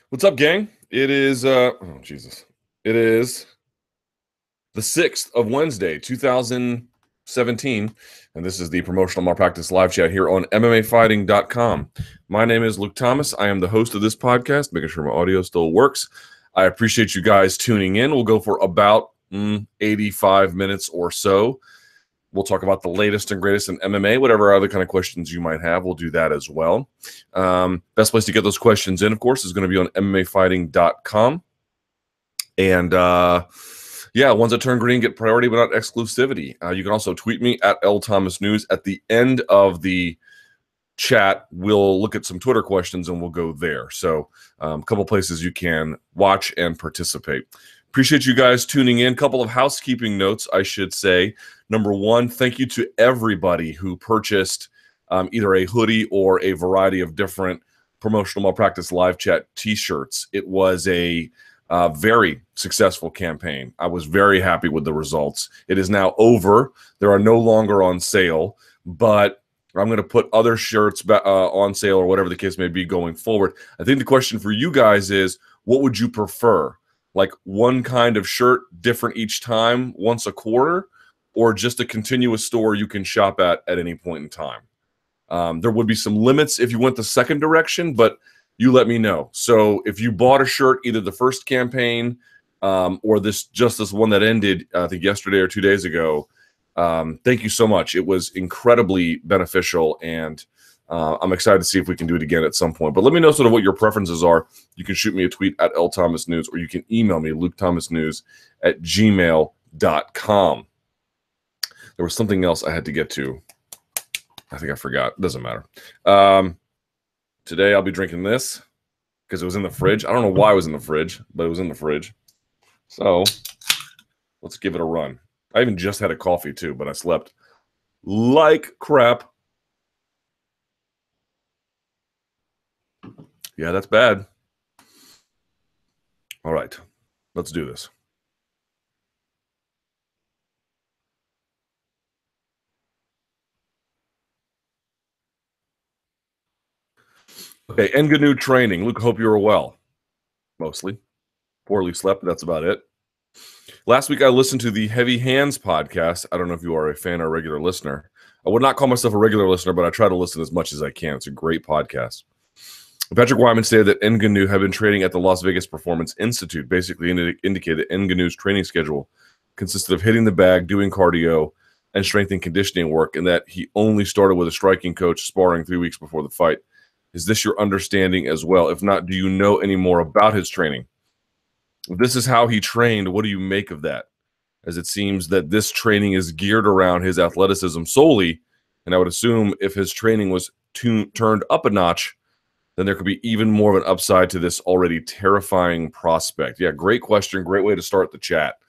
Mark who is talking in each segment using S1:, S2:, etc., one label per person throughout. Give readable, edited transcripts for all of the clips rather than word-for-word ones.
S1: What's up, gang? It is oh Jesus. It is the 6th of Wednesday, 2017, and this is the Promotional Malpractice Live Chat here on MMAfighting.com. My name is Luke Thomas. I am the host of this podcast, making sure my audio still works. I appreciate you guys tuning in. We'll go for about 85 minutes or so. We'll talk about the latest and greatest in MMA, whatever other kind of questions you might have. We'll do that as well. Best place to get those questions in, of course, is going to be on MMAfighting.com. And ones that turn green get priority but not exclusivity. You can also tweet me at LThomasNews. At the end of the chat, we'll look at some Twitter questions and we'll go there. So a couple places you can watch and participate. Appreciate you guys tuning in. Couple of housekeeping notes, I should say. Number one, thank you to everybody who purchased either a hoodie or a variety of different Promotional Malpractice Live Chat t-shirts. It was a very successful campaign. I was very happy with the results. It is now over. They are no longer on sale, but I'm going to put other shirts on sale or whatever the case may be going forward. I think the question for you guys is, what would you prefer? Like one kind of shirt, different each time, once a quarter, or just a continuous store you can shop at any point in time? There would be some limits if you went the second direction, but you let me know. So if you bought a shirt, either the first campaign or this one that ended, I think yesterday or 2 days ago, thank you so much. It was incredibly beneficial, and I'm excited to see if we can do it again at some point. But let me know sort of what your preferences are. You can shoot me a tweet at LThomasNews, or you can email me, LukeThomasNews@gmail.com. There was something else I had to get to. I think I forgot. Doesn't matter. Today I'll be drinking this because it was in the fridge. I don't know why it was in the fridge, but it was in the fridge. So let's give it a run. I even just had a coffee too, but I slept like crap. Yeah, that's bad. All right, let's do this. Okay, Ngannou training. Luke, hope you were well. Mostly. Poorly slept, but that's about it. Last week, I listened to the Heavy Hands podcast. I don't know if you are a fan or regular listener. I would not call myself a regular listener, but I try to listen as much as I can. It's a great podcast. Patrick Wyman stated that Ngannou had been training at the Las Vegas Performance Institute, basically indicated that Ngannou's training schedule consisted of hitting the bag, doing cardio, and strength and conditioning work, and that he only started with a striking coach sparring 3 weeks before the fight. Is this your understanding as well? If not, do you know any more about his training? If this is how he trained, what do you make of that? As it seems that this training is geared around his athleticism solely, and I would assume if his training was turned up a notch, then there could be even more of an upside to this already terrifying prospect. Yeah, great question. Great way to start the chat.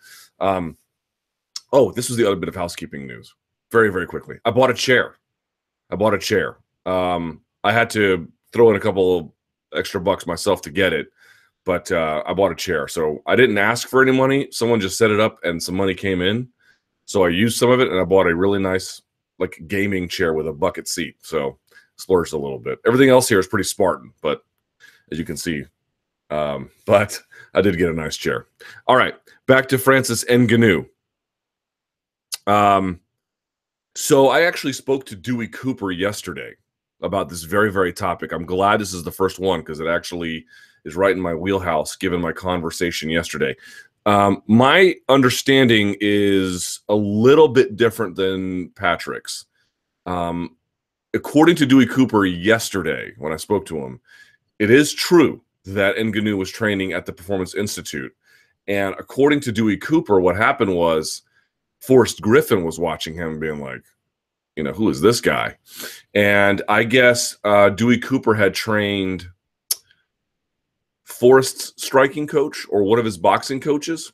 S1: This was the other bit of housekeeping news. Very, very quickly. I bought a chair. I had to throw in a couple of extra bucks myself to get it, but I bought a chair. So I didn't ask for any money. Someone just set it up and some money came in. So I used some of it and I bought a really nice like gaming chair with a bucket seat. So splurged a little bit. Everything else here is pretty Spartan, but as you can see, but I did get a nice chair. All right, back to Francis Ngannou. So I actually spoke to Dewey Cooper yesterday about this very, very topic. I'm glad this is the first one because it actually is right in my wheelhouse given my conversation yesterday. My understanding is a little bit different than Patrick's. According to Dewey Cooper yesterday, when I spoke to him, it is true that Ngannou was training at the Performance Institute. And according to Dewey Cooper, what happened was Forrest Griffin was watching him being like, who is this guy? And I guess Dewey Cooper had trained Forrest's striking coach or one of his boxing coaches.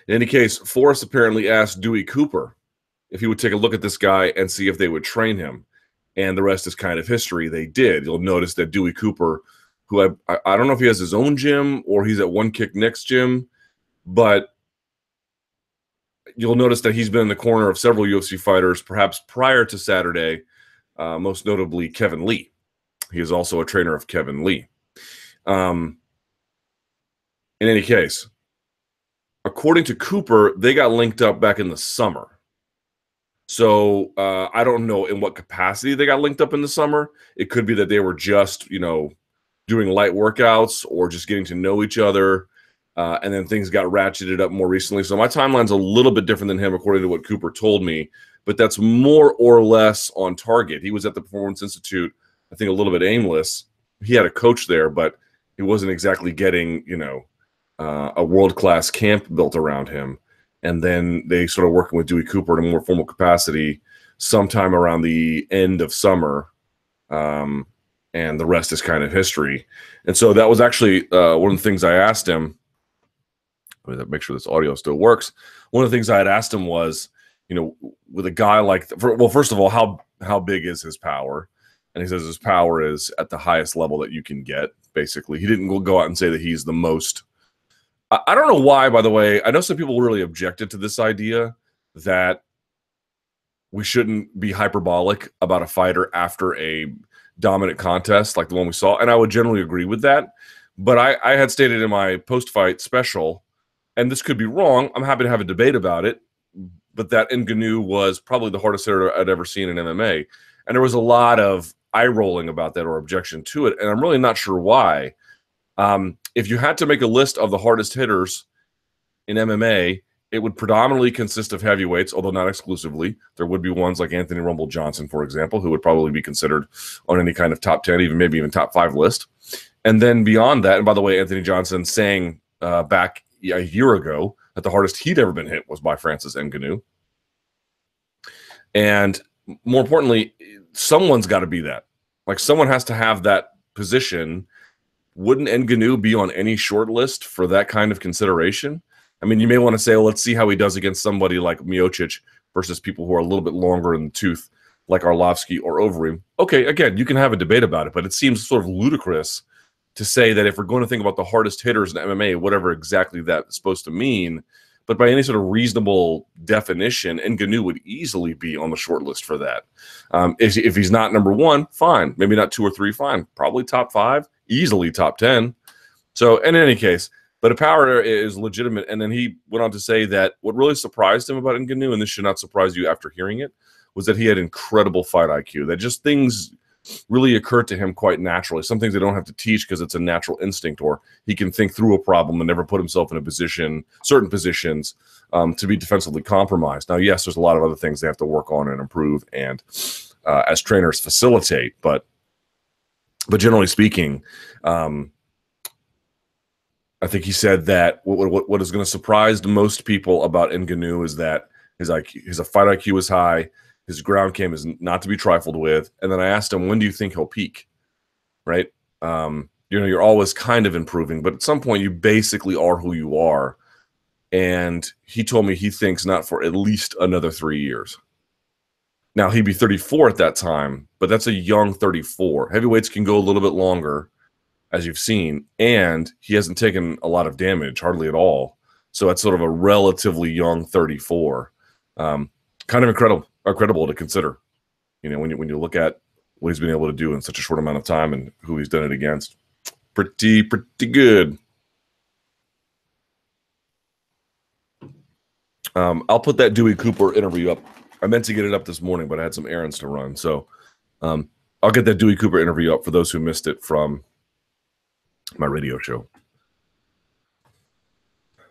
S1: In any case, Forrest apparently asked Dewey Cooper if he would take a look at this guy and see if they would train him. And the rest is kind of history. They did. You'll notice that Dewey Cooper, who I don't know if he has his own gym or he's at One Kick Nick's gym, but you'll notice that he's been in the corner of several UFC fighters, perhaps prior to Saturday, most notably Kevin Lee. He is also a trainer of Kevin Lee. In any case, according to Cooper, they got linked up back in the summer. So I don't know in what capacity they got linked up in the summer. It could be that they were just, doing light workouts or just getting to know each other. And then things got ratcheted up more recently. So my timeline's a little bit different than him, according to what Cooper told me. But that's more or less on target. He was at the Performance Institute, I think a little bit aimless. He had a coach there, but he wasn't exactly getting, a world-class camp built around him. And then they started working with Dewey Cooper in a more formal capacity sometime around the end of summer. And the rest is kind of history. And so that was actually one of the things I asked him. Let me make sure this audio still works. One of the things I had asked him was, with a guy like, well, first of all, how big is his power? And he says his power is at the highest level that you can get, basically. He didn't go out and say that he's the most. I don't know why, by the way. I know some people really objected to this idea that we shouldn't be hyperbolic about a fighter after a dominant contest like the one we saw. And I would generally agree with that. But I had stated in my post-fight special, and this could be wrong, I'm happy to have a debate about it, but that Ngannou was probably the hardest hitter I'd ever seen in MMA. And there was a lot of eye-rolling about that or objection to it, and I'm really not sure why. If you had to make a list of the hardest hitters in MMA, it would predominantly consist of heavyweights, although not exclusively. There would be ones like Anthony Rumble Johnson, for example, who would probably be considered on any kind of top 10, maybe even top 5 list. And then beyond that, and by the way, Anthony Johnson saying back a year ago that the hardest he'd ever been hit was by Francis Ngannou. And more importantly, someone's got to be that. Like, someone has to have that position. Wouldn't Ngannou be on any short list for that kind of consideration? I mean, you may want to say, well, let's see how he does against somebody like Miocic versus people who are a little bit longer in the tooth, like Arlovsky or Overeem. Okay, again, you can have a debate about it, but it seems sort of ludicrous to say that if we're going to think about the hardest hitters in MMA, whatever exactly that's supposed to mean, but by any sort of reasonable definition, Ngannou would easily be on the short list for that. If he's not number 1, fine. Maybe not 2 or 3, fine. Probably top 5, easily top 10. So in any case, but a power is legitimate. And then he went on to say that what really surprised him about Ngannou, and this should not surprise you after hearing it, was that he had incredible fight IQ, that just things really occurred to him quite naturally. Some things they don't have to teach because it's a natural instinct, or he can think through a problem and never put himself in a position, certain positions, to be defensively compromised. Now, yes, there's a lot of other things they have to work on and improve and as trainers facilitate, but generally speaking, I think he said that what is going to surprise most people about Ngannou is that his fight IQ is high, his ground game is not to be trifled with. And then I asked him, when do you think he'll peak? Right? You're always kind of improving, but at some point you basically are who you are. And he told me he thinks not for at least another 3 years. Now, he'd be 34 at that time, but that's a young 34. Heavyweights can go a little bit longer, as you've seen, and he hasn't taken a lot of damage, hardly at all. So that's sort of a relatively young 34. Kind of incredible to consider, when you look at what he's been able to do in such a short amount of time and who he's done it against. Pretty good. I'll put that Dewey Cooper interview up. I meant to get it up this morning, but I had some errands to run. So I'll get that Dewey Cooper interview up for those who missed it from my radio show.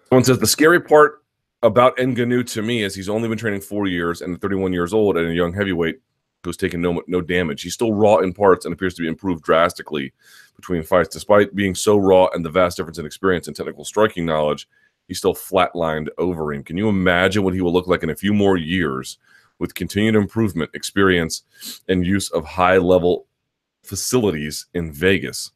S1: Someone says, the scary part about Ngannou to me is he's only been training 4 years and 31 years old and a young heavyweight who's taken no damage. He's still raw in parts and appears to be improved drastically between fights. Despite being so raw and the vast difference in experience and technical striking knowledge, he's still flatlined Overeem. Can you imagine what he will look like in a few more years with continued improvement, experience, and use of high-level facilities in Vegas?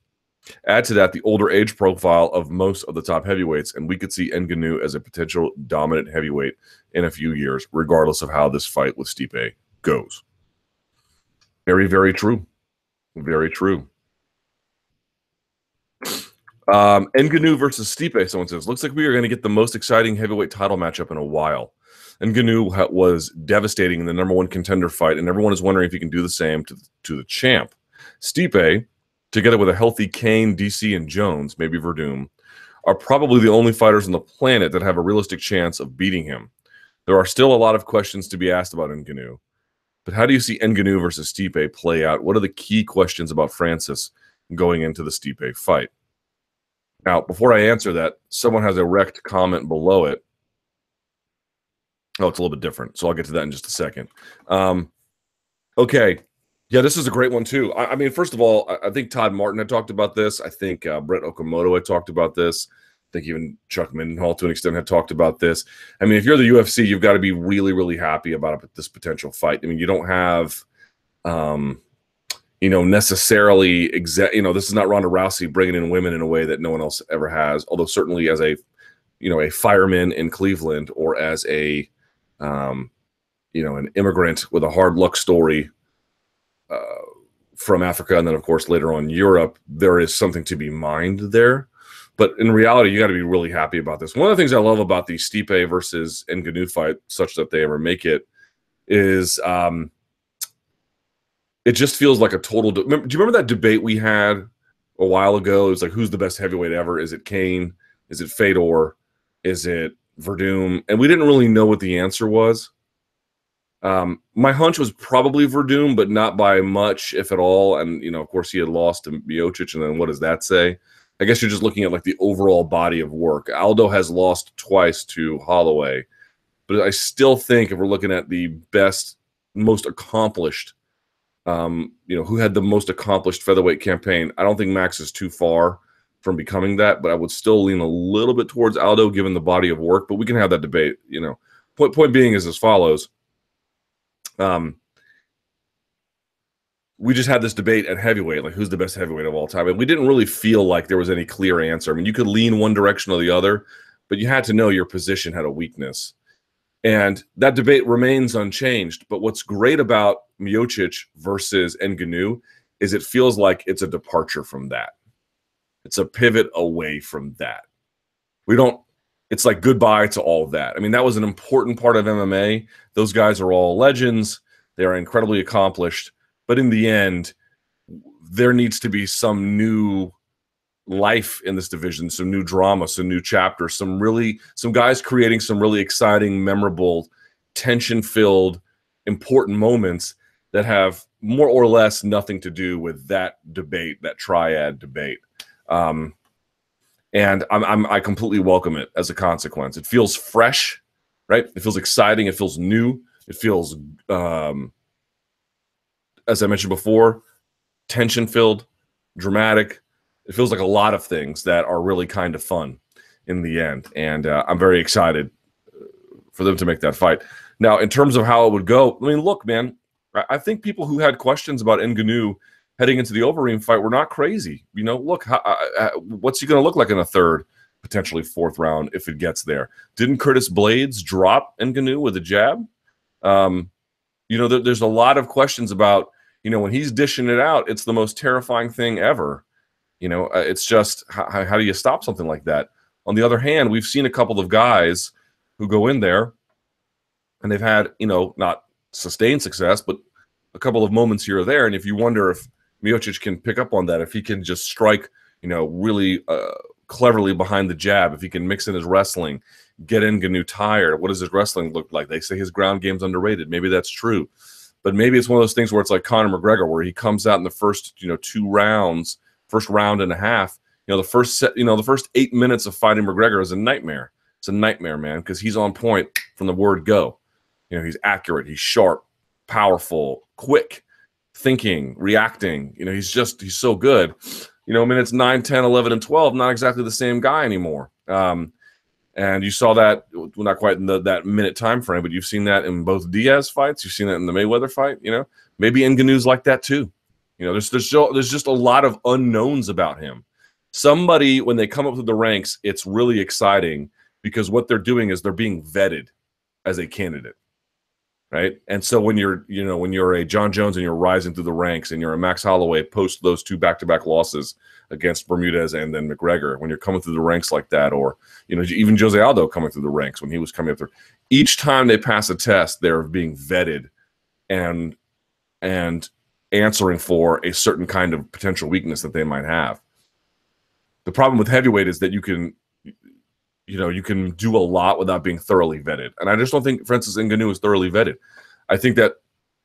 S1: Add to that the older age profile of most of the top heavyweights, and we could see Ngannou as a potential dominant heavyweight in a few years, regardless of how this fight with Stipe goes. Very, very true. Very true. Ngannou versus Stipe, someone says, looks like we are going to get the most exciting heavyweight title matchup in a while. Ngannou was devastating in the #1 contender fight, and everyone is wondering if he can do the same to the champ. Stipe together with a healthy Kane, DC, and Jones, maybe Verdum, are probably the only fighters on the planet that have a realistic chance of beating him. There are still a lot of questions to be asked about Ngannou. But how do you see Ngannou versus Stipe play out? What are the key questions about Francis going into the Stipe fight? Now, before I answer that, someone has a wrecked comment below it. Oh, it's a little bit different, so I'll get to that in just a second. Okay. Yeah, this is a great one, too. I mean, first of all, I think Todd Martin had talked about this. I think Brett Okamoto had talked about this. I think even Chuck Mindenhall, to an extent, had talked about this. I mean, if you're the UFC, you've got to be really, really happy about this potential fight. I mean, you don't have, necessarily this is not Ronda Rousey bringing in women in a way that no one else ever has. Although certainly as a fireman in Cleveland, or as an immigrant with a hard luck story from Africa, and then of course later on Europe, there is something to be mined there. But in reality, you got to be really happy about this. One of the things I love about the Stipe versus Ngannou fight, such that they ever make it, is it just feels like a total. Do you remember that debate we had a while ago? It was like, who's the best heavyweight ever? Is it Kane? Is it Fedor? Is it Verdum? And we didn't really know what the answer was. My hunch was probably Verdum, but not by much, if at all. And, of course, he had lost to Miocic, and then what does that say? I guess you're just looking at like the overall body of work. Aldo has lost twice to Holloway, but I still think if we're looking at the best, most accomplished, who had the most accomplished featherweight campaign, I don't think Max is too far from becoming that, but I would still lean a little bit towards Aldo given the body of work, but we can have that debate. Point being is as follows. We just had this debate at heavyweight, like who's the best heavyweight of all time, and we didn't really feel like there was any clear answer. I mean, you could lean one direction or the other, but you had to know your position had a weakness, and that debate remains unchanged. But what's great about Miocic versus Ngannou is it feels like it's a departure from that. It's a pivot away from that. It's like goodbye to all of that. I mean, that was an important part of MMA. Those guys are all legends. They are incredibly accomplished. But in the end, there needs to be some new life in this division, some new drama, some new chapters, some guys creating some really exciting, memorable, tension-filled, important moments that have more or less nothing to do with that debate, that triad debate. And I completely welcome it as a consequence. It feels fresh, right? It feels exciting. It feels new. It feels, as I mentioned before, tension-filled, dramatic. It feels like a lot of things that are really kind of fun in the end. And I'm very excited for them to make that fight. Now, in terms of how it would go, I mean, look, man, I think people who had questions about Ngannou heading into the Overeem fight were not crazy. Look, what's he going to look like in a third, potentially fourth round if it gets there? Didn't Curtis Blades drop Ngannou with a jab? There's a lot of questions about, when he's dishing it out, it's the most terrifying thing ever. It's just, how do you stop something like that? On the other hand, we've seen a couple of guys who go in there and they've had, not sustained success, but a couple of moments here or there. And if you wonder if Miocic can pick up on that, if he can just strike, really cleverly behind the jab, if he can mix in his wrestling, get Ngannou tired. What does his wrestling look like? They say his ground game's underrated. Maybe that's true. But maybe it's one of those things where it's like Conor McGregor, where he comes out in the first, 2 rounds, first round and a half. The first 8 minutes of fighting McGregor is a nightmare. It's a nightmare, man, because he's on point from the word go. He's accurate, he's sharp, powerful, quick, thinking, reacting. He's so good. Minutes 9, 10, 11, and 12, not exactly the same guy anymore. And you saw that, well, not quite in that minute time frame, but you've seen that in both Diaz fights. You've seen that in the Mayweather fight. Maybe Ngannou's like that too. There's just a lot of unknowns about him. Somebody, when they come up through the ranks, it's really exciting because what they're doing is they're being vetted as a candidate, right? And so when you're a John Jones and you're rising through the ranks, and you're a Max Holloway post those 2 back-to-back losses against Bermudez and then McGregor, when you're coming through the ranks like that, or even Jose Aldo coming through the ranks when he was coming up there, each time they pass a test, they're being vetted and answering for a certain kind of potential weakness that they might have. The problem with heavyweight is that you can do a lot without being thoroughly vetted. And I just don't think Francis Ngannou is thoroughly vetted. I think that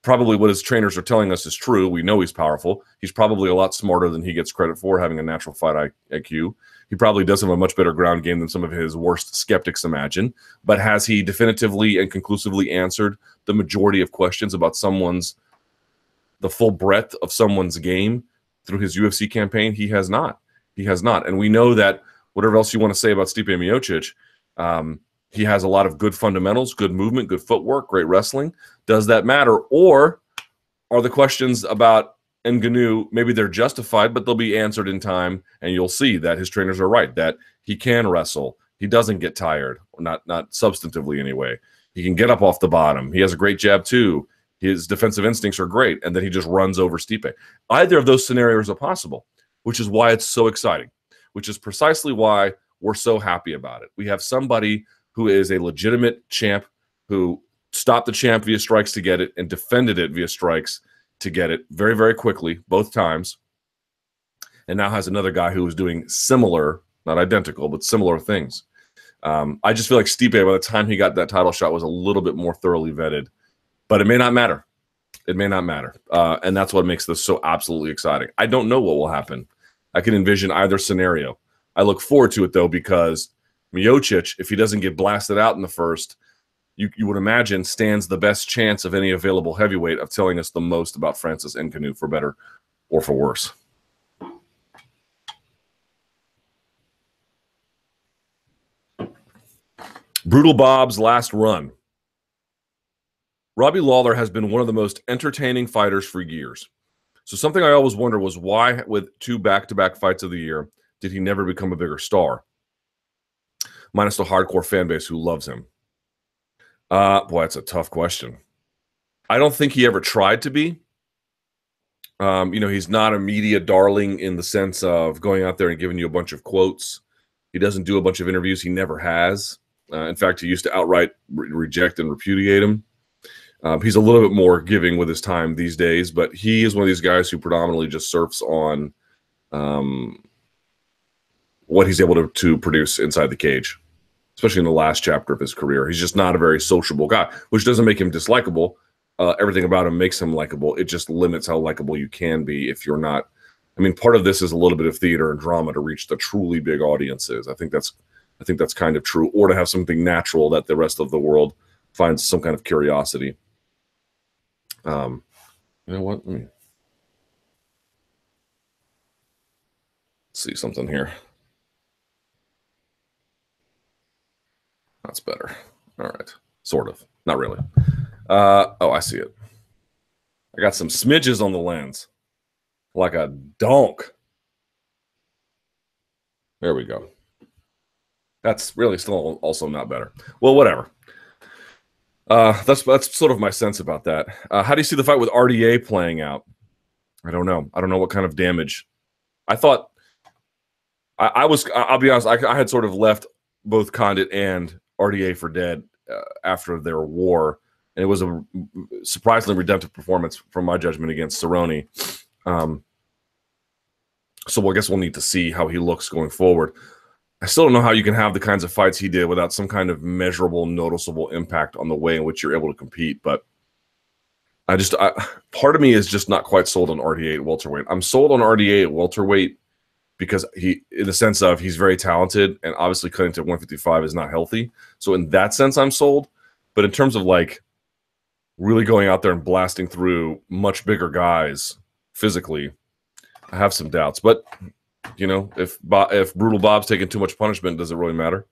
S1: probably what his trainers are telling us is true. We know he's powerful. He's probably a lot smarter than he gets credit for, having a natural fight IQ. He probably does have a much better ground game than some of his worst skeptics imagine. But has he definitively and conclusively answered the majority of questions about the full breadth of someone's game through his UFC campaign? He has not. He has not. And we know that whatever else you want to say about Stipe Miocic, he has a lot of good fundamentals, good movement, good footwork, great wrestling. Does that matter? Or are the questions about Ngannou, maybe they're justified, but they'll be answered in time, and you'll see that his trainers are right, that he can wrestle. He doesn't get tired, not substantively anyway. He can get up off the bottom. He has a great jab too. His defensive instincts are great, and then he just runs over Stipe. Either of those scenarios are possible, which is why it's so exciting, which is precisely why we're so happy about it. We have somebody who is a legitimate champ who stopped the champ via strikes to get it and defended it via strikes to get it very, very quickly, both times, and now has another guy who is doing similar, not identical, but similar things. I just feel like Stipe, by the time he got that title shot, was a little bit more thoroughly vetted, but it may not matter. It may not matter, and that's what makes this so absolutely exciting. I don't know what will happen. I can envision either scenario. I look forward to it, though, because Miocic, if he doesn't get blasted out in the first, you would imagine stands the best chance of any available heavyweight of telling us the most about Francis Ngannou, for better or for worse. Brutal Bob's last run. Robbie Lawler has been one of the most entertaining fighters for years. So something I always wonder was why, with 2 back-to-back fights of the year, did he never become a bigger star? Minus the hardcore fan base who loves him. Boy, that's a tough question. I don't think he ever tried to be. He's not a media darling in the sense of going out there and giving you a bunch of quotes. He doesn't do a bunch of interviews. He never has. In fact, he used to outright reject and repudiate him. He's a little bit more giving with his time these days, but he is one of these guys who predominantly just surfs on what he's able to produce inside the cage, especially in the last chapter of his career. He's just not a very sociable guy, which doesn't make him dislikable. Everything about him makes him likable. It just limits how likable you can be if you're not. I mean, part of this is a little bit of theater and drama to reach the truly big audiences. I think that's kind of true, or to have something natural that the rest of the world finds some kind of curiosity. You know what? Let me see something here. That's better. All right. Sort of. Not really. Oh, I see it. I got some smidges on the lens. Like a donk. There we go. That's really still also not better. Well, whatever. That's sort of my sense about that. How do you see the fight with RDA playing out? I don't know. I don't know what kind of damage. I thought I'll be honest, I had sort of left both Condit and RDA for dead after their war, and it was a surprisingly redemptive performance from my judgment against Cerrone. So I guess we'll need to see how he looks going forward. I still don't know how you can have the kinds of fights he did without some kind of measurable, noticeable impact on the way in which you're able to compete. But part of me is just not quite sold on RDA at welterweight. I'm sold on RDA at welterweight because in the sense of he's very talented, and obviously cutting to 155 is not healthy. So in that sense, I'm sold. But in terms of like really going out there and blasting through much bigger guys physically, I have some doubts. But if Brutal Bob's taking too much punishment, does it really matter?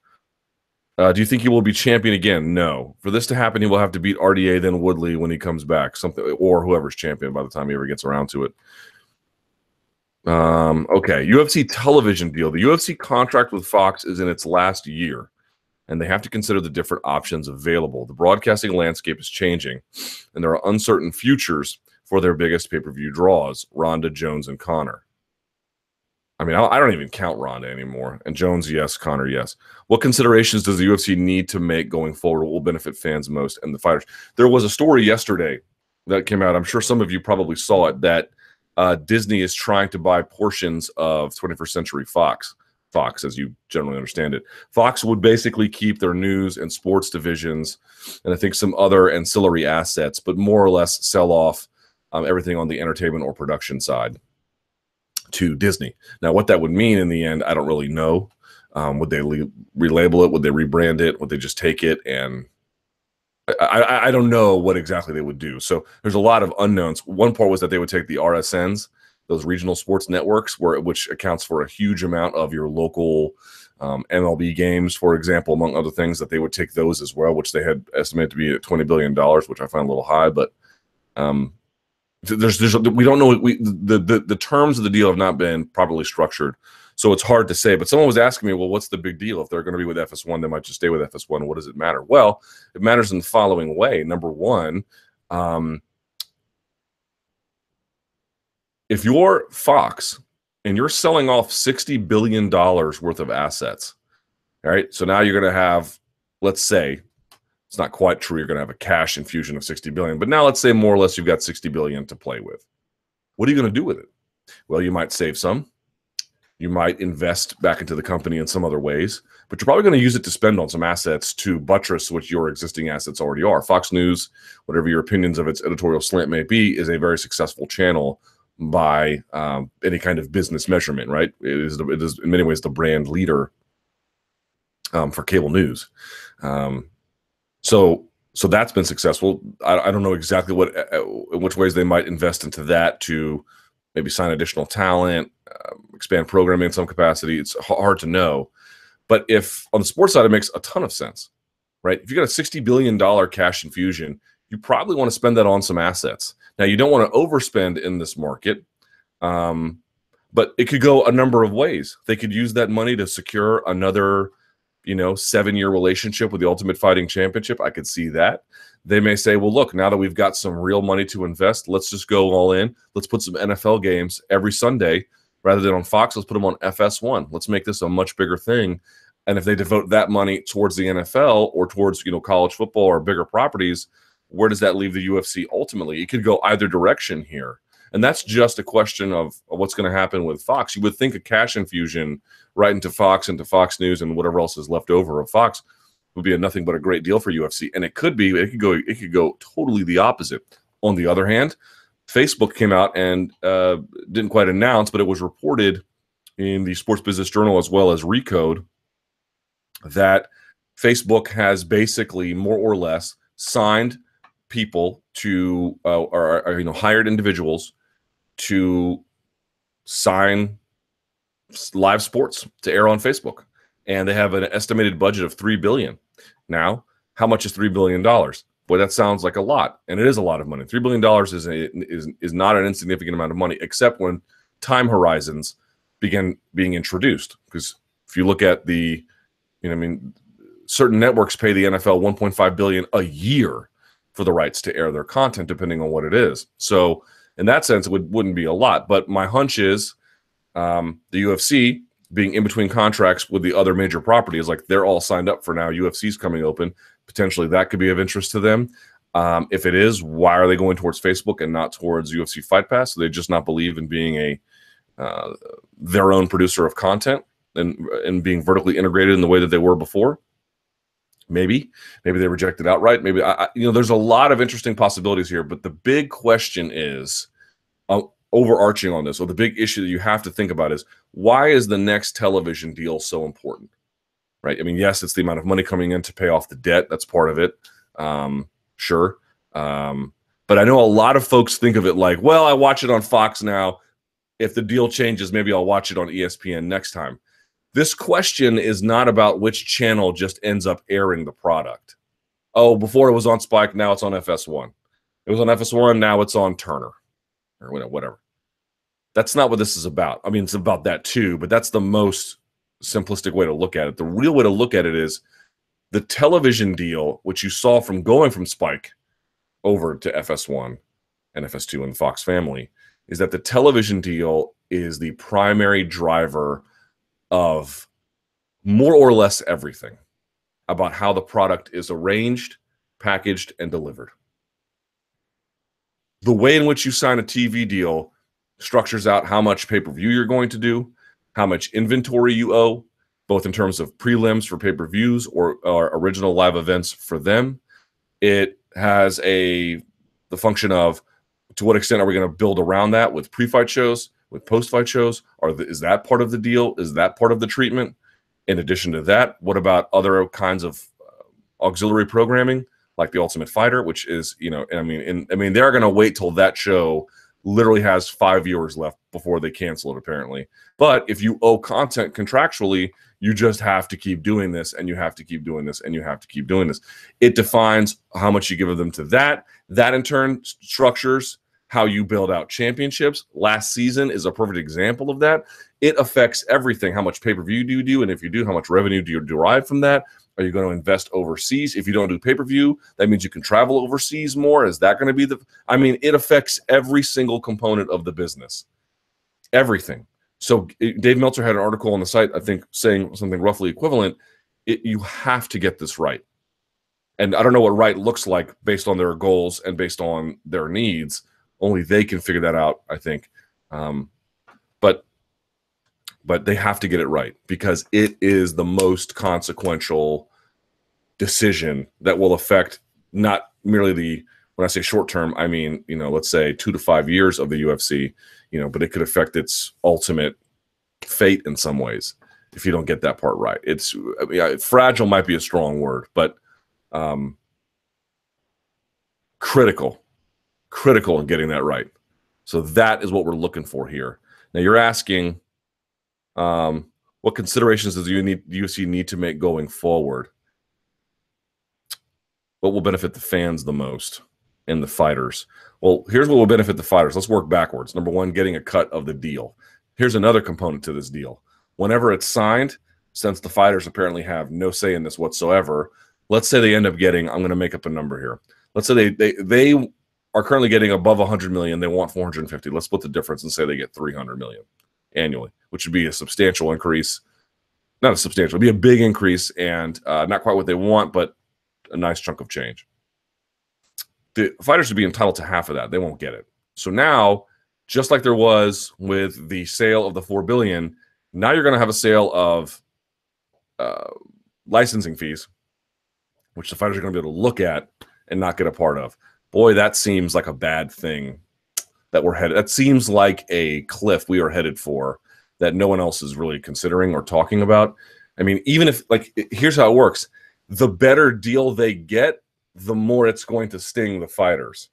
S1: Do you think he will be champion again? No. For this to happen, he will have to beat RDA, then Woodley when he comes back, or whoever's champion by the time he ever gets around to it. Okay, UFC television deal. The UFC contract with Fox is in its last year, and they have to consider the different options available. The broadcasting landscape is changing, and there are uncertain futures for their biggest pay-per-view draws, Ronda, Jones, and Conor. I mean, I don't even count Ronda anymore. And Jones, yes. Conor, yes. What considerations does the UFC need to make going forward? What will benefit fans most and the fighters? There was a story yesterday that came out. I'm sure some of you probably saw it, that Disney is trying to buy portions of 21st Century Fox, as you generally understand it. Fox would basically keep their news and sports divisions, and I think some other ancillary assets, but more or less sell off everything on the entertainment or production side to Disney. Now, what that would mean in the end, I don't really know. Would they relabel it? Would they rebrand it? Would they just take it? And I don't know what exactly they would do. So there's a lot of unknowns. One part was that they would take the RSNs, those regional sports networks, which accounts for a huge amount of your local MLB games, for example, among other things, that they would take those as well, which they had estimated to be at $20 billion, which I find a little high. But we don't know. The terms of the deal have not been properly structured, so it's hard to say. But someone was asking me, well, what's the big deal? If they're going to be with FS1, they might just stay with FS1. What does it matter? Well, it matters in the following way. Number one, if you're Fox and you're selling off $60 billion worth of assets, all right, so now you're going to have, let's say, it's not quite true, you're going to have a cash infusion of $60 billion, but now let's say more or less you've got $60 billion to play with. What are you going to do with it? Well, you might save some. You might invest back into the company in some other ways, but you're probably going to use it to spend on some assets to buttress what your existing assets already are. Fox News, whatever your opinions of its editorial slant may be, is a very successful channel by any kind of business measurement, right? It is in many ways the brand leader for cable news. So that's been successful. I don't know exactly in which ways they might invest into that to maybe sign additional talent, expand programming in some capacity. It's hard to know. But if on the sports side, it makes a ton of sense, right? If you got a $60 billion cash infusion, you probably want to spend that on some assets. Now, you don't want to overspend in this market, but it could go a number of ways. They could use that money to secure another 7-year relationship with the Ultimate Fighting Championship. I could see that. They may say, well, look, now that we've got some real money to invest, let's just go all in. Let's put some NFL games every Sunday rather than on Fox. Let's put them on FS1. Let's make this a much bigger thing. And if they devote that money towards the NFL or towards, college football or bigger properties, where does that leave the UFC ultimately? It could go either direction here. And that's just a question of what's going to happen with Fox. You would think a cash infusion right into Fox News, and whatever else is left over of Fox would be nothing but a great deal for UFC. And it could go totally the opposite. On the other hand, Facebook came out and didn't quite announce, but it was reported in the Sports Business Journal as well as Recode that Facebook has basically more or less signed people to hired individuals to sign live sports to air on Facebook, and they have an estimated budget of $3 billion. Now, how much is $3 billion? Boy, that sounds like a lot, and it is a lot of money. $3 billion is not an insignificant amount of money, except when time horizons begin being introduced. Because if you look at certain networks pay the NFL $1.5 billion a year for the rights to air their content, depending on what it is. So in that sense, it wouldn't be a lot. But my hunch is the UFC being in between contracts with the other major properties, like they're all signed up for now. UFC's coming open. Potentially that could be of interest to them. If it is, why are they going towards Facebook and not towards UFC Fight Pass? Do they just not believe in being their own producer of content and being vertically integrated in the way that they were before? Maybe they reject it outright. Maybe there's a lot of interesting possibilities here, but the big question is overarching on this, or the big issue that you have to think about is, why is the next television deal so important, right? I mean, yes, it's the amount of money coming in to pay off the debt. That's part of it. Sure. But I know a lot of folks think of it like, well, I watch it on Fox now. If the deal changes, maybe I'll watch it on ESPN next time. This question is not about which channel just ends up airing the product. Oh, before it was on Spike, now it's on FS1. It was on FS1, now it's on Turner, or whatever. That's not what this is about. I mean, it's about that too, but that's the most simplistic way to look at it. The real way to look at it is the television deal, which you saw from going from Spike over to FS1 and FS2 and the Fox family, is that the television deal is the primary driver of more or less everything about how the product is arranged, packaged, and delivered. The way in which you sign a TV deal structures out how much pay-per-view you're going to do, how much inventory you owe, both in terms of prelims for pay-per-views or original live events for them. It has the function of, to what extent are we going to build around that with pre-fight shows, with post-fight shows? Is that part of the deal? Is that part of the treatment? In addition to that, what about other kinds of auxiliary programming, like the Ultimate Fighter, which is, they're going to wait till that show literally has 5 viewers left before they cancel it, apparently. But if you owe content contractually, you just have to keep doing this, and you have to keep doing this, and you have to keep doing this. It defines how much you give them to that. That in turn structures how you build out championships. Last season is a perfect example of that. It affects everything. How much pay-per-view do you do? And if you do, how much revenue do you derive from that? Are you going to invest overseas? If you don't do pay-per-view, that means you can travel overseas more. Is that going to be it affects every single component of the business. Everything. So Dave Meltzer had an article on the site, I think, saying something roughly equivalent. You have to get this right. And I don't know what right looks like based on their goals and based on their needs. Only they can figure that out, I think. But they have to get it right, because it is the most consequential decision that will affect not merely when I say short term, I mean, let's say 2 to 5 years of the UFC, but it could affect its ultimate fate in some ways if you don't get that part right. Fragile might be a strong word, but critical in getting that right. So that is what we're looking for here. Now you're asking, what considerations does the UFC need to make going forward? What will benefit the fans the most and the fighters? Well, here's what will benefit the fighters. Let's work backwards. Number one, getting a cut of the deal. Here's another component to this deal. Whenever it's signed, since the fighters apparently have no say in this whatsoever, let's say they end up getting, I'm going to make up a number here. Let's say they are currently getting above 100 million. They want 450. Let's split the difference and say they get 300 million annually, which would be a substantial increase. Not a substantial, it'd be a big increase, and not quite what they want, but a nice chunk of change. The fighters would be entitled to half of that. They won't get it. So now, just like there was with the sale of the $4 billion, now you're going to have a sale of licensing fees, which the fighters are going to be able to look at and not get a part of. Boy, that seems like a bad thing that we're headed. That seems like a cliff we are headed for that no one else is really considering or talking about. I mean, even if, here's how it works. The better deal they get, the more it's going to sting the fighters.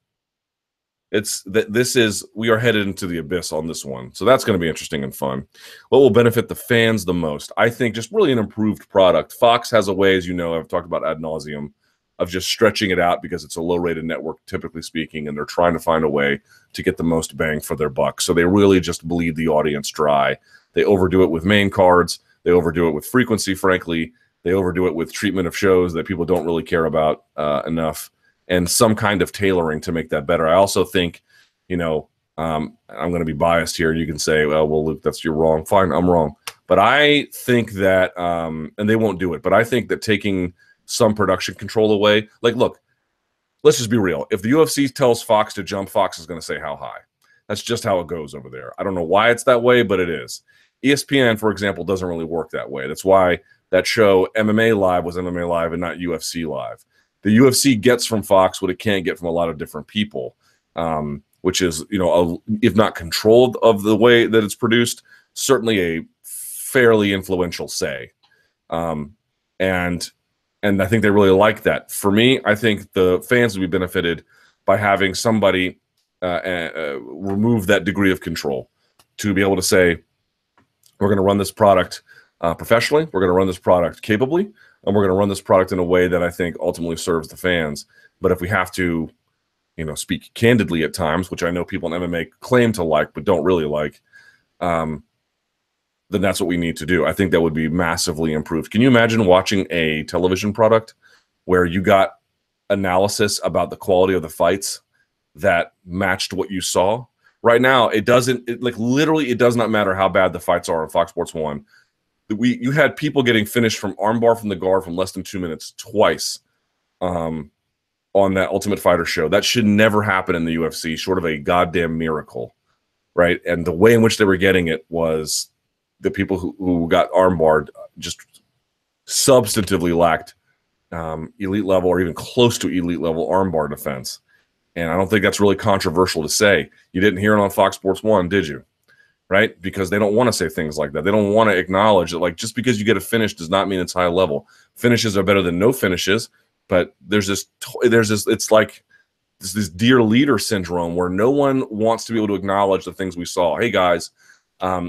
S1: We are headed into the abyss on this one. So that's going to be interesting and fun. What will benefit the fans the most? I think just really an improved product. Fox has a way, as you know, I've talked about ad nauseum, of just stretching it out because it's a low-rated network, typically speaking, and they're trying to find a way to get the most bang for their buck. So they really just bleed the audience dry. They overdo it with main cards. They overdo it with frequency, frankly. They overdo it with treatment of shows that people don't really care about enough, and some kind of tailoring to make that better. I also think, I'm going to be biased here. You can say, well, Luke, you're wrong. Fine, I'm wrong. But I think that, and they won't do it, but I think that taking some production control away, look, let's just be real. If the UFC tells Fox to jump, Fox is going to say how high. That's just how it goes over there. I don't know why it's that way, but it is. ESPN, for example, doesn't really work that way. That's why that show MMA Live was MMA Live and not UFC Live. The UFC gets from Fox what it can't get from a lot of different people, which is, if not controlled of the way that it's produced, certainly a fairly influential say. And I think they really like that. For me, I think the fans would be benefited by having somebody remove that degree of control to be able to say, we're going to run this product professionally, we're going to run this product capably, and we're going to run this product in a way that I think ultimately serves the fans. But if we have to, speak candidly at times, which I know people in MMA claim to like but don't really like, then that's what we need to do. I think that would be massively improved. Can you imagine watching a television product where you got analysis about the quality of the fights that matched what you saw? Right now, it doesn't. Literally, it does not matter how bad the fights are on Fox Sports 1. You had people getting finished from armbar from the guard from less than 2 minutes twice on that Ultimate Fighter show. That should never happen in the UFC, short of a goddamn miracle, right? And the way in which they were getting it was the people who got armbarred just substantively lacked elite level or even close to elite level armbar defense. And I don't think that's really controversial to say. You didn't hear it on Fox Sports 1, did you? Right? Because they don't want to say things like that. They don't want to acknowledge that, like, just because you get a finish does not mean it's high level. Finishes are better than no finishes, but there's this, it's like this dear leader syndrome where no one wants to be able to acknowledge the things we saw. Hey, guys,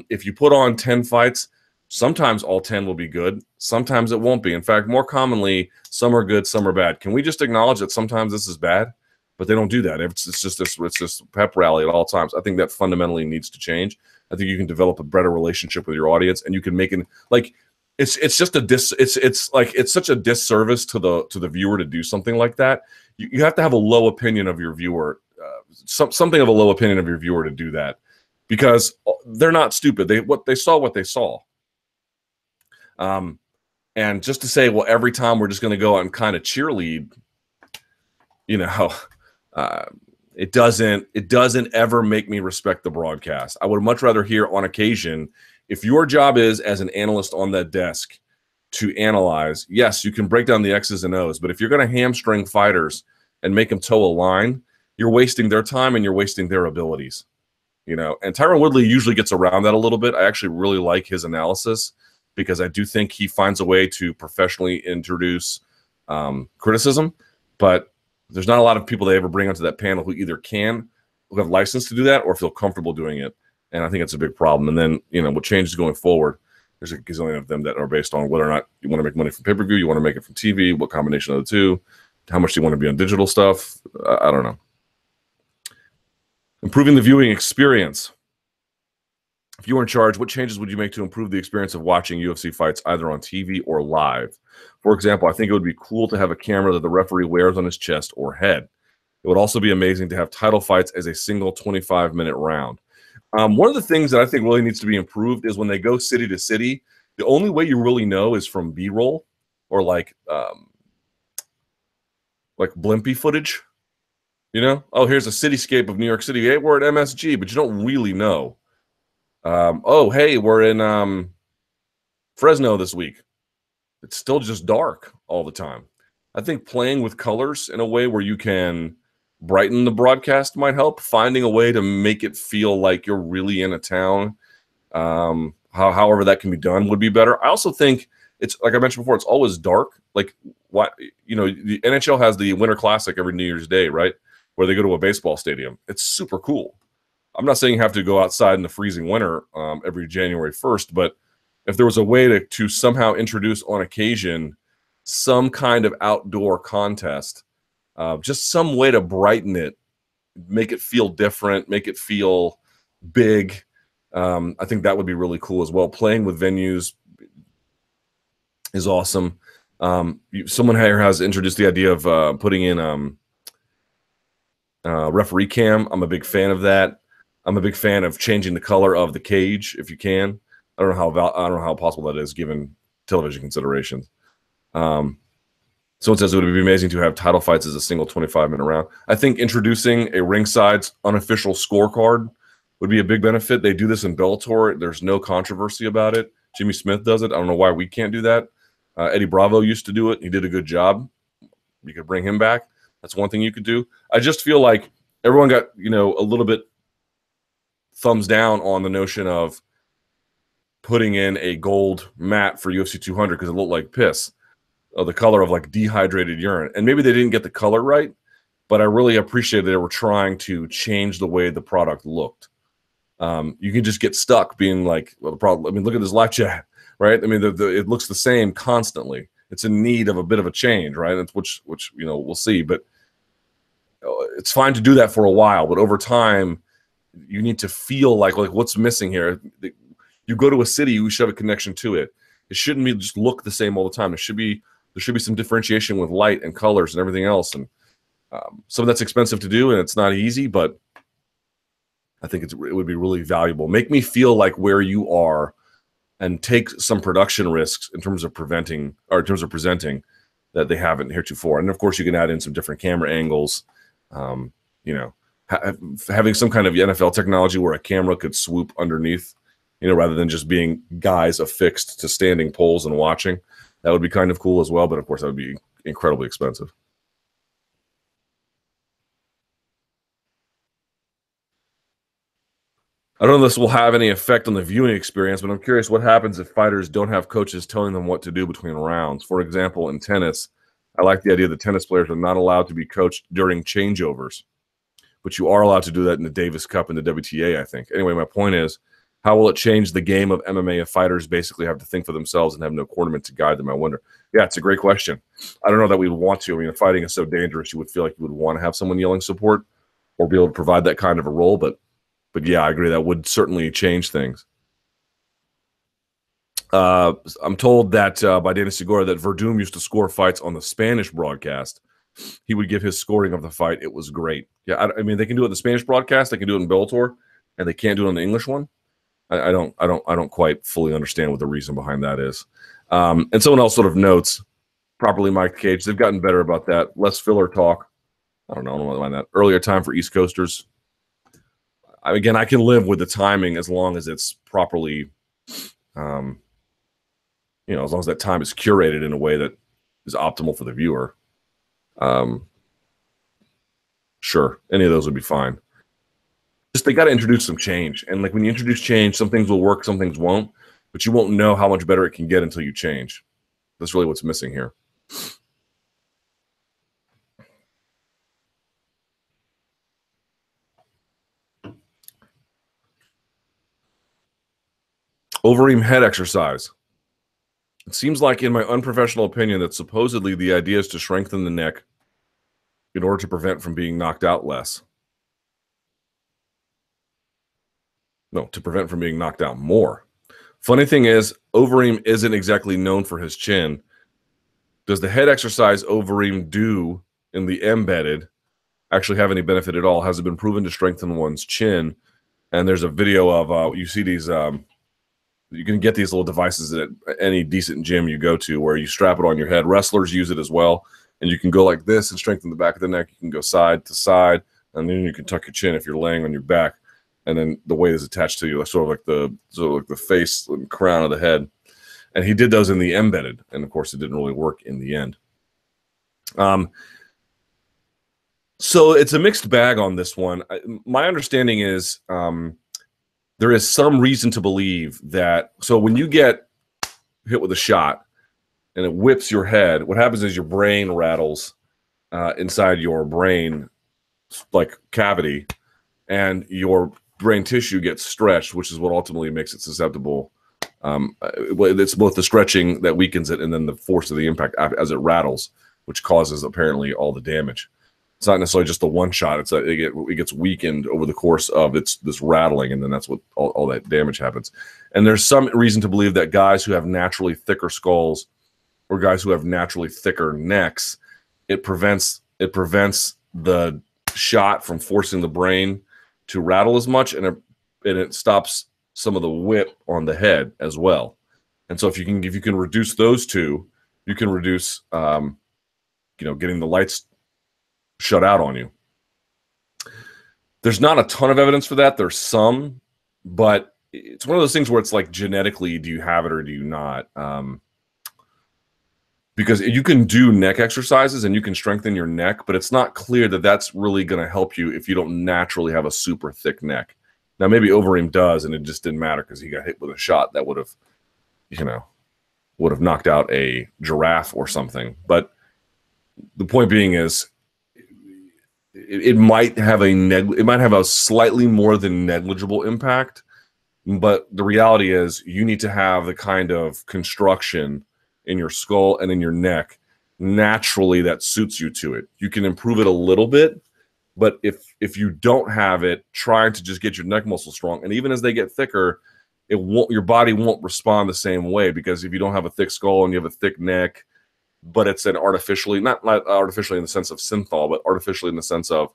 S1: if you put on 10 fights, sometimes all 10 will be good. Sometimes it won't be. In fact, more commonly, some are good, some are bad. Can we just acknowledge that sometimes this is bad? But they don't do that. It's just this pep rally at all times. I think that fundamentally needs to change. I think you can develop a better relationship with your audience, and you can make it like it's just a it's such a disservice to the viewer to do something like that. You have to have a low opinion of your viewer, something of a low opinion of your viewer to do that, because they're not stupid. They saw what they saw. And just to say, well, every time we're just going to go out and kind of cheerlead, you know. It doesn't ever make me respect the broadcast. I would much rather hear on occasion, if your job is as an analyst on that desk to analyze, yes, you can break down the X's and O's, but if you're going to hamstring fighters and make them toe a line, you're wasting their time and you're wasting their abilities. You know, and Tyron Woodley usually gets around that a little bit. I actually really like his analysis because I do think he finds a way to professionally introduce criticism, but there's not a lot of people they ever bring onto that panel who either who have license to do that or feel comfortable doing it. And I think it's a big problem. And then, you know, what changes going forward, there's a gazillion of them that are based on whether or not you want to make money from pay-per-view, you want to make it from TV, what combination of the two, how much do you want to be on digital stuff? I don't know. Improving the viewing experience. If you were in charge, what changes would you make to improve the experience of watching UFC fights either on TV or live? For example, I think it would be cool to have a camera that the referee wears on his chest or head. It would also be amazing to have title fights as a single 25-minute round. One of the things that I think really needs to be improved is when they go city to city, the only way you really know is from B-roll or like blimpy footage. You know, oh, here's a cityscape of New York City. Hey, we're at MSG, but you don't really know. Oh, hey, we're in Fresno this week. It's still just dark all the time. I think playing with colors in a way where you can brighten the broadcast might help. Finding a way to make it feel like you're really in a town, however that can be done, would be better. I also think it's, like I mentioned before, it's always dark. Like, what, you know, the NHL has the Winter Classic every New Year's Day, right? Where they go to a baseball stadium. It's super cool. I'm not saying you have to go outside in the freezing winter every January 1st, but if there was a way to somehow introduce on occasion some kind of outdoor contest, just some way to brighten it, make it feel different, make it feel big, I think that would be really cool as well. Playing with venues is awesome. Someone here has introduced the idea of putting in referee cam. I'm a big fan of that. I'm a big fan of changing the color of the cage if you can. I don't know how possible that is given television considerations. Someone says it would be amazing to have title fights as a single 25-minute round. I think introducing a ringside unofficial scorecard would be a big benefit. They do this in Bellator. There's no controversy about it. Jimmy Smith does it. I don't know why we can't do that. Eddie Bravo used to do it. He did a good job. You could bring him back. That's one thing you could do. I just feel like everyone got, you know, a little bit thumbs down on the notion of putting in a gold mat for UFC 200 because it looked like piss, the color of like dehydrated urine. And maybe they didn't get the color right, but I really appreciate that they were trying to change the way the product looked. You can just get stuck being like, well, the problem, I mean, look at this live chat, right? I mean, it looks the same constantly. It's in need of a bit of a change, right? It's which you know, we'll see, but it's fine to do that for a while, but over time you need to feel like what's missing here. You go to a city, you should have a connection to it. It shouldn't be just look the same all the time. There should be some differentiation with light and colors and everything else. And some of that's expensive to do, and it's not easy, but I think it would be really valuable. Make me feel like where you are, and take some production risks in terms of presenting. that they haven't heretofore. And of course, you can add in some different camera angles. You know, having some kind of NFL technology where a camera could swoop underneath, you know, rather than just being guys affixed to standing poles and watching. That would be kind of cool as well. But of course, that would be incredibly expensive. I don't know if this will have any effect on the viewing experience, but I'm curious what happens if fighters don't have coaches telling them what to do between rounds. For example, in tennis, I like the idea that tennis players are not allowed to be coached during changeovers, but you are allowed to do that in the Davis Cup and the WTA, I think. Anyway, my point is, how will it change the game of MMA if fighters basically have to think for themselves and have no cornerman to guide them? I wonder. Yeah, it's a great question. I don't know that we would want to. I mean, if fighting is so dangerous, you would feel like you would want to have someone yelling support or be able to provide that kind of a role, but yeah, I agree. That would certainly change things. I'm told that by Dana Segura that Verdum used to score fights on the Spanish broadcast. He would give his scoring of the fight. It was great. Yeah, I mean, they can do it in the Spanish broadcast. They can do it in Bellator, and they can't do it on the English one. I don't quite fully understand what the reason behind that is. And someone else sort of notes, properly mic'd cage. They've gotten better about that. Less filler talk. I don't mind that. Earlier time for East Coasters. Again, I can live with the timing as long as it's properly, you know, as long as that time is curated in a way that is optimal for the viewer. Sure, any of those would be fine. Just they got to introduce some change, and like when you introduce change, some things will work, some things won't, but you won't know how much better it can get until you change. That's really what's missing here. Overeem head exercise. It seems like, in my unprofessional opinion, that supposedly the idea is to strengthen the neck in order to prevent from being knocked out less. No, to prevent from being knocked out more. Funny thing is, Overeem isn't exactly known for his chin. Does the head exercise Overeem do in the embedded actually have any benefit at all? Has it been proven to strengthen one's chin? And there's a video of, you see these... you can get these little devices at any decent gym you go to where you strap it on your head. Wrestlers use it as well. And you can go like this and strengthen the back of the neck. You can go side to side, and then you can tuck your chin if you're laying on your back. And then the weight is attached to you, sort of like the face and crown of the head. And he did those in the embedded. And of course, it didn't really work in the end. So it's a mixed bag on this one. My understanding is, there is some reason to believe that. So when you get hit with a shot and it whips your head, what happens is your brain rattles inside your brain like cavity, and your brain tissue gets stretched, which is what ultimately makes it susceptible. It's both the stretching that weakens it and then the force of the impact as it rattles, which causes apparently all the damage. It's not necessarily just the one shot. It's that it gets weakened over the course of this rattling, and then that's what all that damage happens. And there's some reason to believe that guys who have naturally thicker skulls or guys who have naturally thicker necks, it prevents the shot from forcing the brain to rattle as much, and it stops some of the whip on the head as well. And so if you can reduce those two, you can reduce getting the lights shut out on you. There's not a ton of evidence for that. There's some, but it's one of those things where it's like genetically, do you have it or do you not? Because you can do neck exercises and you can strengthen your neck, but it's not clear that that's really going to help you if you don't naturally have a super thick neck. Now, maybe Overeem does, and it just didn't matter because he got hit with a shot that would have knocked out a giraffe or something. But the point being is, it might have a slightly more than negligible impact, but the reality is you need to have the kind of construction in your skull and in your neck naturally that suits you to it. You can improve it a little bit, but if you don't have it, trying to just get your neck muscle strong, and even as they get thicker, your body won't respond the same way, because if you don't have a thick skull and you have a thick neck, but it's an artificially, not artificially in the sense of synthol, but artificially in the sense of,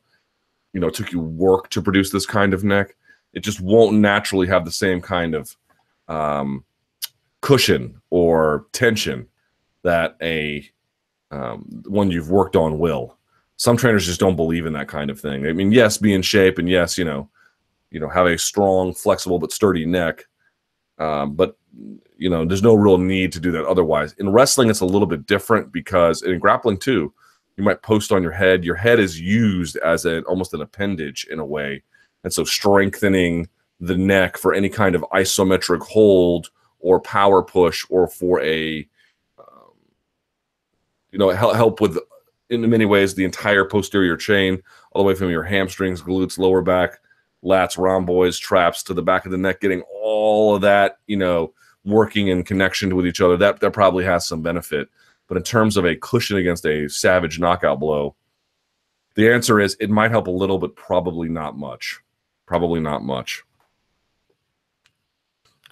S1: it took you work to produce this kind of neck. It just won't naturally have the same kind of cushion or tension that a one you've worked on will. Some trainers just don't believe in that kind of thing. I mean, yes, be in shape, and yes, have a strong, flexible but sturdy neck. But there's no real need to do that otherwise. In wrestling, it's a little bit different because in grappling too, you might post on your head. Your head is used as almost an appendage in a way, and so strengthening the neck for any kind of isometric hold or power push, or for a help with, in many ways, the entire posterior chain, all the way from your hamstrings, glutes, lower back, lats, rhomboids, traps to the back of the neck, getting all of that, working in connection with each other. That probably has some benefit. But in terms of a cushion against a savage knockout blow, the answer is it might help a little, but probably not much. Probably not much.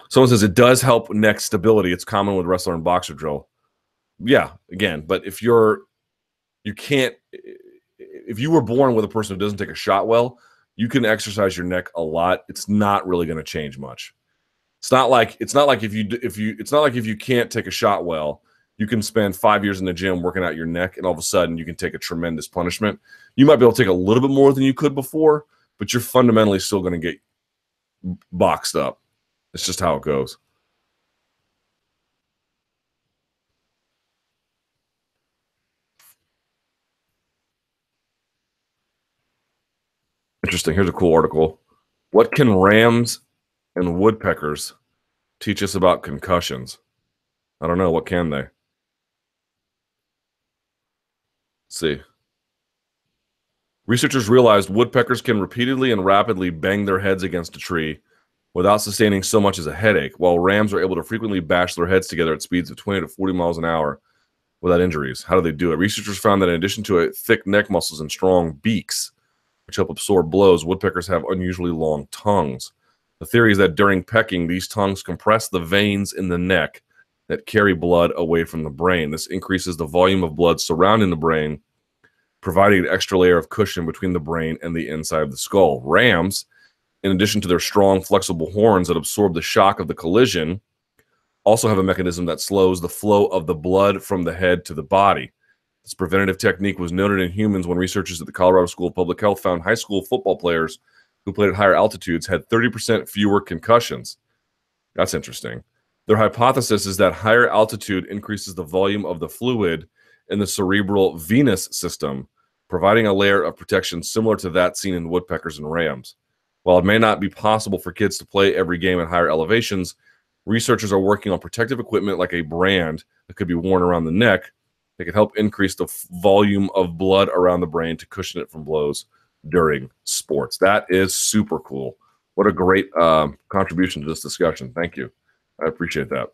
S1: Someone says it does help neck stability. It's common with wrestler and boxer drill. Yeah, again, but if you were born with a person who doesn't take a shot well, you can exercise your neck a lot. It's not really going to change much. It's not like if you can't take a shot well, you can spend 5 years in the gym working out your neck, and all of a sudden you can take a tremendous punishment. You might be able to take a little bit more than you could before, but you're fundamentally still going to get boxed up. It's just how it goes. Interesting. Here's a cool article. What can rams and woodpeckers teach us about concussions? I don't know. What can they? Let's see. Researchers realized woodpeckers can repeatedly and rapidly bang their heads against a tree without sustaining so much as a headache, while rams are able to frequently bash their heads together at speeds of 20 to 40 miles an hour without injuries. How do they do it? Researchers found that in addition to thick neck muscles and strong beaks, which help absorb blows, woodpeckers have unusually long tongues. The theory is that during pecking, these tongues compress the veins in the neck that carry blood away from the brain. This increases the volume of blood surrounding the brain, providing an extra layer of cushion between the brain and the inside of the skull. Rams, in addition to their strong, flexible horns that absorb the shock of the collision, also have a mechanism that slows the flow of the blood from the head to the body. This preventative technique was noted in humans when researchers at the Colorado School of Public Health found high school football players who played at higher altitudes had 30% fewer concussions. That's interesting. Their hypothesis is that higher altitude increases the volume of the fluid in the cerebral venous system, providing a layer of protection similar to that seen in woodpeckers and rams. While it may not be possible for kids to play every game at higher elevations, researchers are working on protective equipment like a brand that could be worn around the neck that can help increase the volume of blood around the brain to cushion it from blows during sports. That is super cool. What a great contribution to this discussion. Thank you. I appreciate that.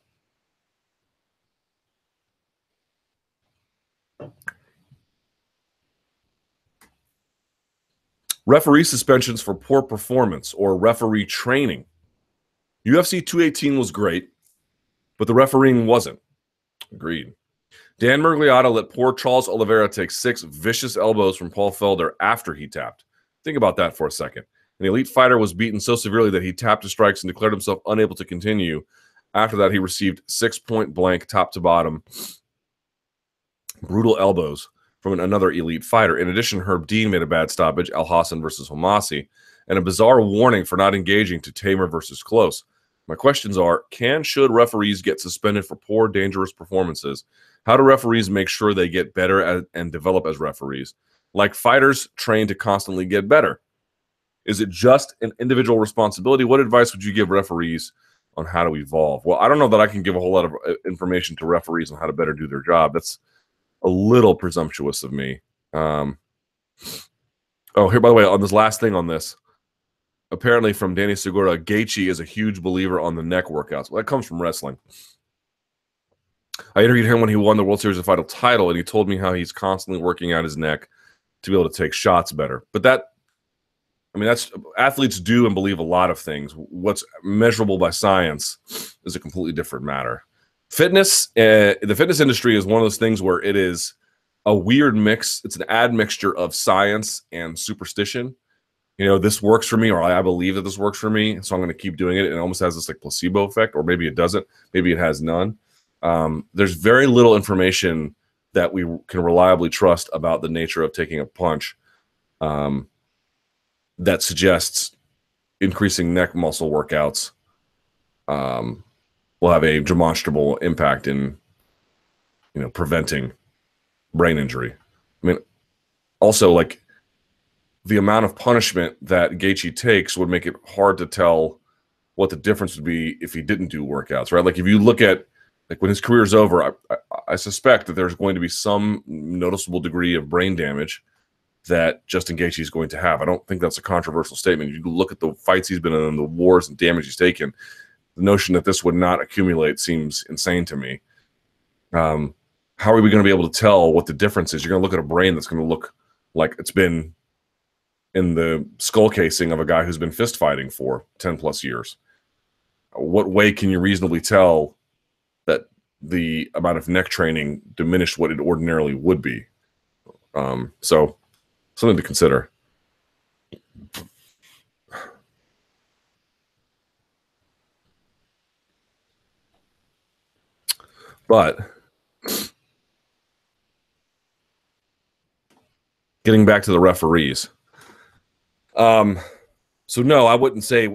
S1: Referee suspensions for poor performance or referee training. UFC 218 was great, but the refereeing wasn't. Agreed. Dan Miragliotta let poor Charles Oliveira take 6 vicious elbows from Paul Felder after he tapped. Think about that for a second. An elite fighter was beaten so severely that he tapped his strikes and declared himself unable to continue. After that, he received 6 point-blank, top-to-bottom, brutal elbows from another elite fighter. In addition, Herb Dean made a bad stoppage, Al Hassan versus Homasi, and a bizarre warning for not engaging to Tamer versus Close. My questions are, should referees get suspended for poor, dangerous performances? How do referees make sure they get better and develop as referees? Like fighters trained to constantly get better. Is it just an individual responsibility? What advice would you give referees on how to evolve? Well, I don't know that I can give a whole lot of information to referees on how to better do their job. That's a little presumptuous of me. Oh, here, by the way, on this last thing on this, apparently from Danny Segura, Gaethje is a huge believer on the neck workouts. Well, that comes from wrestling. I interviewed him when he won the World Series of Fighter title, and he told me how he's constantly working out his neck to be able to take shots better. But that's athletes do and believe a lot of things. What's measurable by science is a completely different matter. Fitness, the fitness industry is one of those things where it is a weird mix. It's an admixture of science and superstition. This works for me, or I believe that this works for me, so I'm going to keep doing it. It almost has this like placebo effect, or maybe it doesn't. Maybe it has none. There's very little information that we can reliably trust about the nature of taking a punch that suggests increasing neck muscle workouts will have a demonstrable impact in, preventing brain injury. I mean, also, like, the amount of punishment that Gaethje takes would make it hard to tell what the difference would be if he didn't do workouts, right? Like, if you look at, like, when his career is over, I suspect that there's going to be some noticeable degree of brain damage that Justin Gaethje is going to have. I don't think that's a controversial statement. You look at the fights he's been in, the wars and damage he's taken, the notion that this would not accumulate seems insane to me. How are we going to be able to tell what the difference is? You're going to look at a brain that's going to look like it's been in the skull casing of a guy who's been fist fighting for 10 plus years. What way can you reasonably tell that the amount of neck training diminished what it ordinarily would be? So something to consider. But getting back to the referees. So no, I wouldn't say,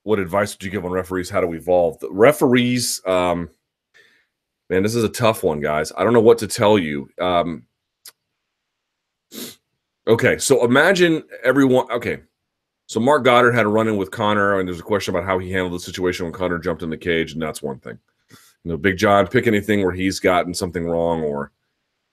S1: what advice would you give on referees? How to evolve? The referees, man, this is a tough one, guys. I don't know what to tell you. Okay, so imagine everyone. Okay, so Mark Goddard had a run-in with Conor, and there's a question about how he handled the situation when Conor jumped in the cage, and that's one thing. Big John, pick anything where he's gotten something wrong or,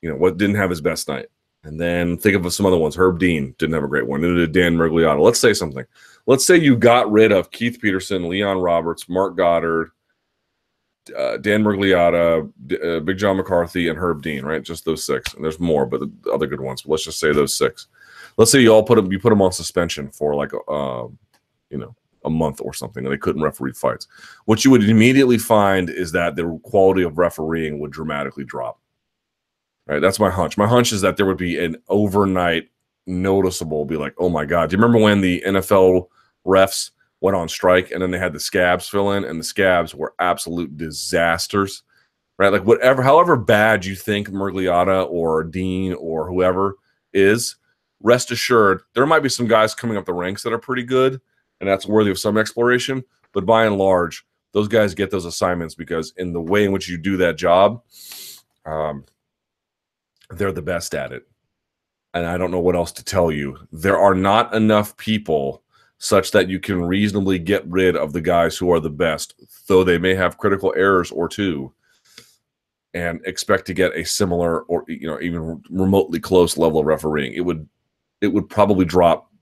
S1: what didn't have his best night. And then think of some other ones. Herb Dean didn't have a great one. Neither did Dan Miragliotta. Let's say something. Let's say you got rid of Keith Peterson, Leon Roberts, Mark Goddard, Dan Miragliotta, Big John McCarthy, and Herb Dean, right? Just those six. And there's more, but the other good ones. But let's just say those six. Let's say you put them on suspension for like a month or something, and they couldn't referee fights. What you would immediately find is that the quality of refereeing would dramatically drop. Right? That's my hunch. My hunch is that there would be an overnight noticeable, be like, oh my God. Do you remember when the NFL refs went on strike and then they had the scabs fill in, and the scabs were absolute disasters, right? Like however bad you think Miragliotta or Dean or whoever is, rest assured, there might be some guys coming up the ranks that are pretty good, and that's worthy of some exploration. But by and large, those guys get those assignments because in the way in which you do that job, they're the best at it. And I don't know what else to tell you. There are not enough people such that you can reasonably get rid of the guys who are the best, though they may have critical errors or two, and expect to get a similar or even remotely close level of refereeing. It would probably drop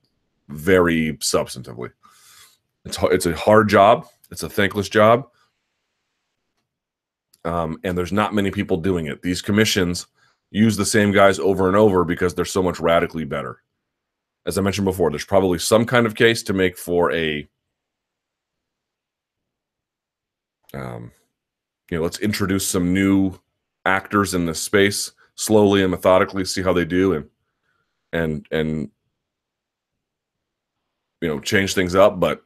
S1: very substantively. It's a hard job. It's a thankless job. And there's not many people doing it. These commissions use the same guys over and over because they're so much radically better. As I mentioned before, there's probably some kind of case to make for a, let's introduce some new actors in this space slowly and methodically, see how they do, and change things up. But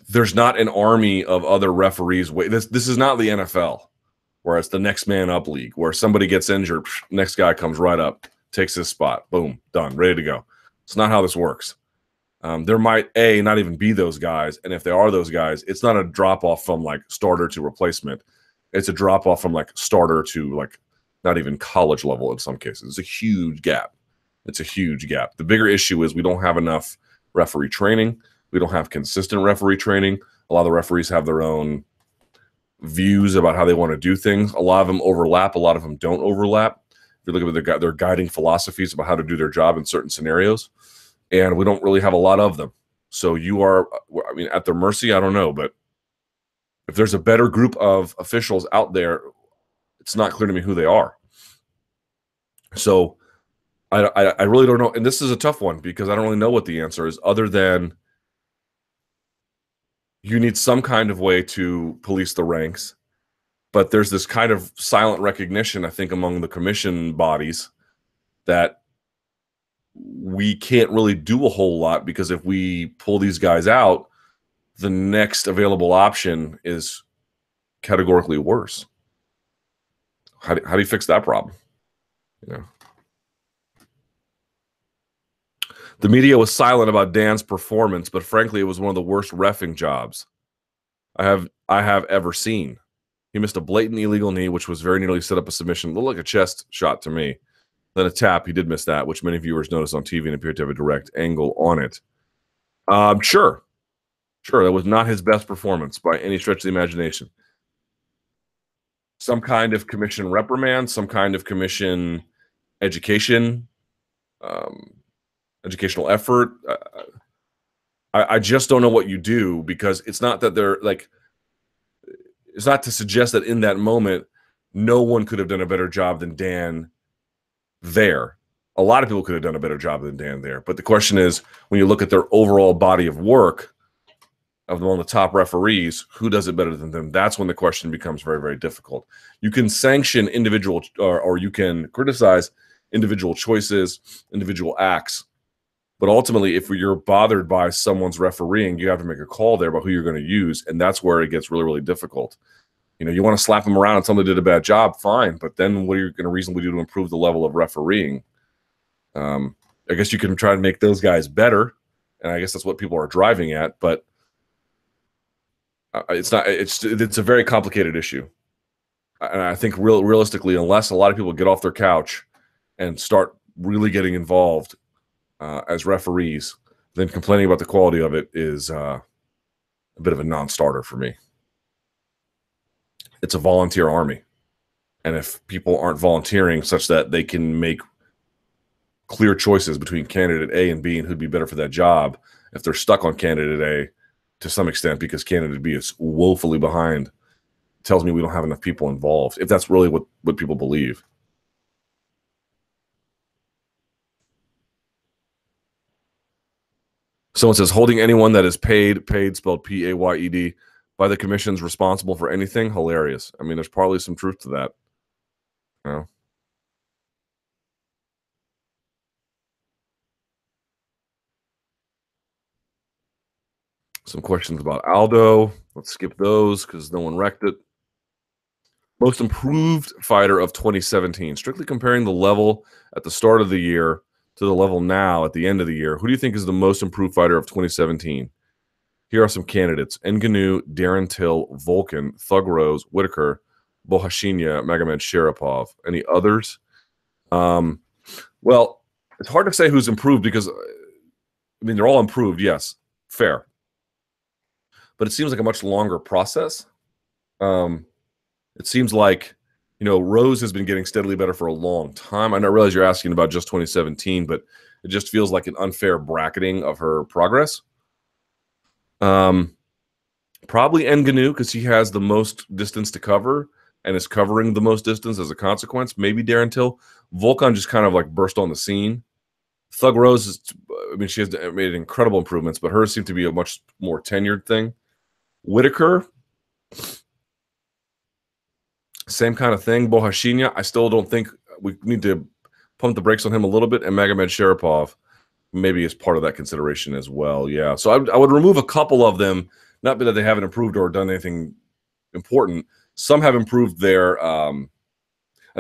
S1: there's not an army of other referees. This is not the NFL, where it's the next man up league, where somebody gets injured, next guy comes right up, takes his spot, boom, done, ready to go. It's not how this works. There might not even be those guys, and if there are those guys, it's not a drop off from like starter to replacement. It's a drop off from like starter to like not even college level in some cases. It's a huge gap. It's a huge gap. The bigger issue is we don't have enough referee training. We don't have consistent referee training. A lot of the referees have their own views about how they want to do things. A lot of them overlap. A lot of them don't overlap. If you look at their guiding philosophies about how to do their job in certain scenarios, and we don't really have a lot of them. So you are, at their mercy, I don't know, but if there's a better group of officials out there, it's not clear to me who they are. So I really don't know. And this is a tough one because I don't really know what the answer is, other than you need some kind of way to police the ranks. But there's this kind of silent recognition, I think, among the commission bodies that we can't really do a whole lot, because if we pull these guys out, the next available option is categorically worse. How do you fix that problem? You know, the media was silent about Dan's performance, but frankly, it was one of the worst reffing jobs I have ever seen. He missed a blatant illegal knee, which was very nearly set up a submission. Looked like a chest shot to me. Then a tap. He did miss that, which many viewers noticed on TV and appeared to have a direct angle on it. Sure. That was not his best performance by any stretch of the imagination. Some kind of commission reprimand, some kind of commission education, um, educational effort. I just don't know what you do, because it's not that they're like, it's not to suggest that in that moment no one could have done a better job than Dan there. A lot of people could have done a better job than Dan there. But the question is, when you look at their overall body of work of one of the top referees, who does it better than them? That's when the question becomes very, very difficult. You can sanction individual, or you can criticize individual choices, individual acts. But ultimately, if you're bothered by someone's refereeing, you have to make a call there about who you're going to use. And that's where it gets really, really difficult. You want to slap them around and tell them they did a bad job, fine. But then what are you going to reasonably do to improve the level of refereeing? I guess you can try to make those guys better. And I guess that's what people are driving at. But it's not. It's a very complicated issue. And I think realistically, unless a lot of people get off their couch and start really getting involved as referees, then complaining about the quality of it is a bit of a non-starter for me. It's a volunteer army. And if people aren't volunteering such that they can make clear choices between candidate A and B and who'd be better for that job, if they're stuck on candidate A to some extent because candidate B is woefully behind, it tells me we don't have enough people involved, if that's really what people believe. Someone says, holding anyone that is paid spelled P-A-Y-E-D, by the commission's responsible for anything? Hilarious. I mean, there's probably some truth to that. You know? Some questions about Aldo. Let's skip those because no one wrecked it. Most improved fighter of 2017. Strictly comparing the level at the start of the year to the level now at the end of the year, who do you think is the most improved fighter of 2017? Here are some candidates: Ngannou, Darren Till, Volkan, Thug Rose, Whittaker, Bohashinia, Magomed Sharapov. Any others? Well, it's hard to say who's improved because, I mean, they're all improved, yes, fair. But it seems like a much longer process. It seems like, Rose has been getting steadily better for a long time. I don't realize you're asking about just 2017, but it just feels like an unfair bracketing of her progress. Probably Ngannou, because he has the most distance to cover and is covering the most distance as a consequence. Maybe Darren Till. Volkan just kind of like burst on the scene. Thug Rose is, she has made incredible improvements, but hers seem to be a much more tenured thing. Whittaker, same kind of thing. Bohashinia, I still don't think, we need to pump the brakes on him a little bit. And Magomed Sharapov maybe is part of that consideration as well. Yeah. So I would remove a couple of them, not that they haven't improved or done anything important. Some have improved their, I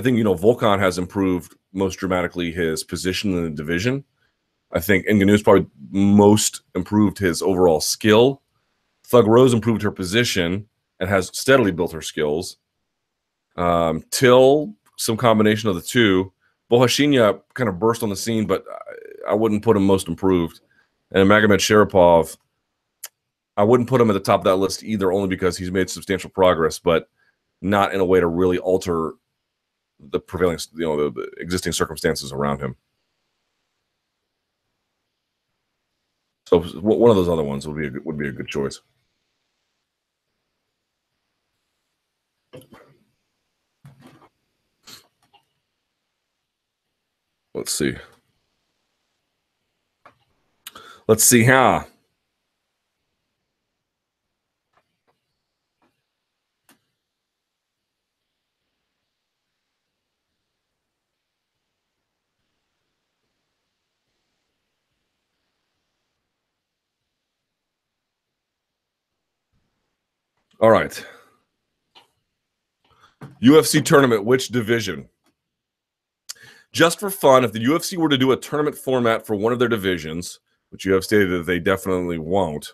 S1: think, Volkan has improved most dramatically his position in the division. I think Ngannou's probably most improved his overall skill. Thug Rose improved her position and has steadily built her skills. Till, some combination of the two. Bohashinia kind of burst on the scene, but I wouldn't put him most improved. And Magomed Sharapov, I wouldn't put him at the top of that list either, only because he's made substantial progress, but not in a way to really alter the prevailing, the existing circumstances around him. So one of those other ones would be a good choice. Let's see. Huh? All right. UFC tournament, which division? Just for fun, if the UFC were to do a tournament format for one of their divisions, which you have stated that they definitely won't.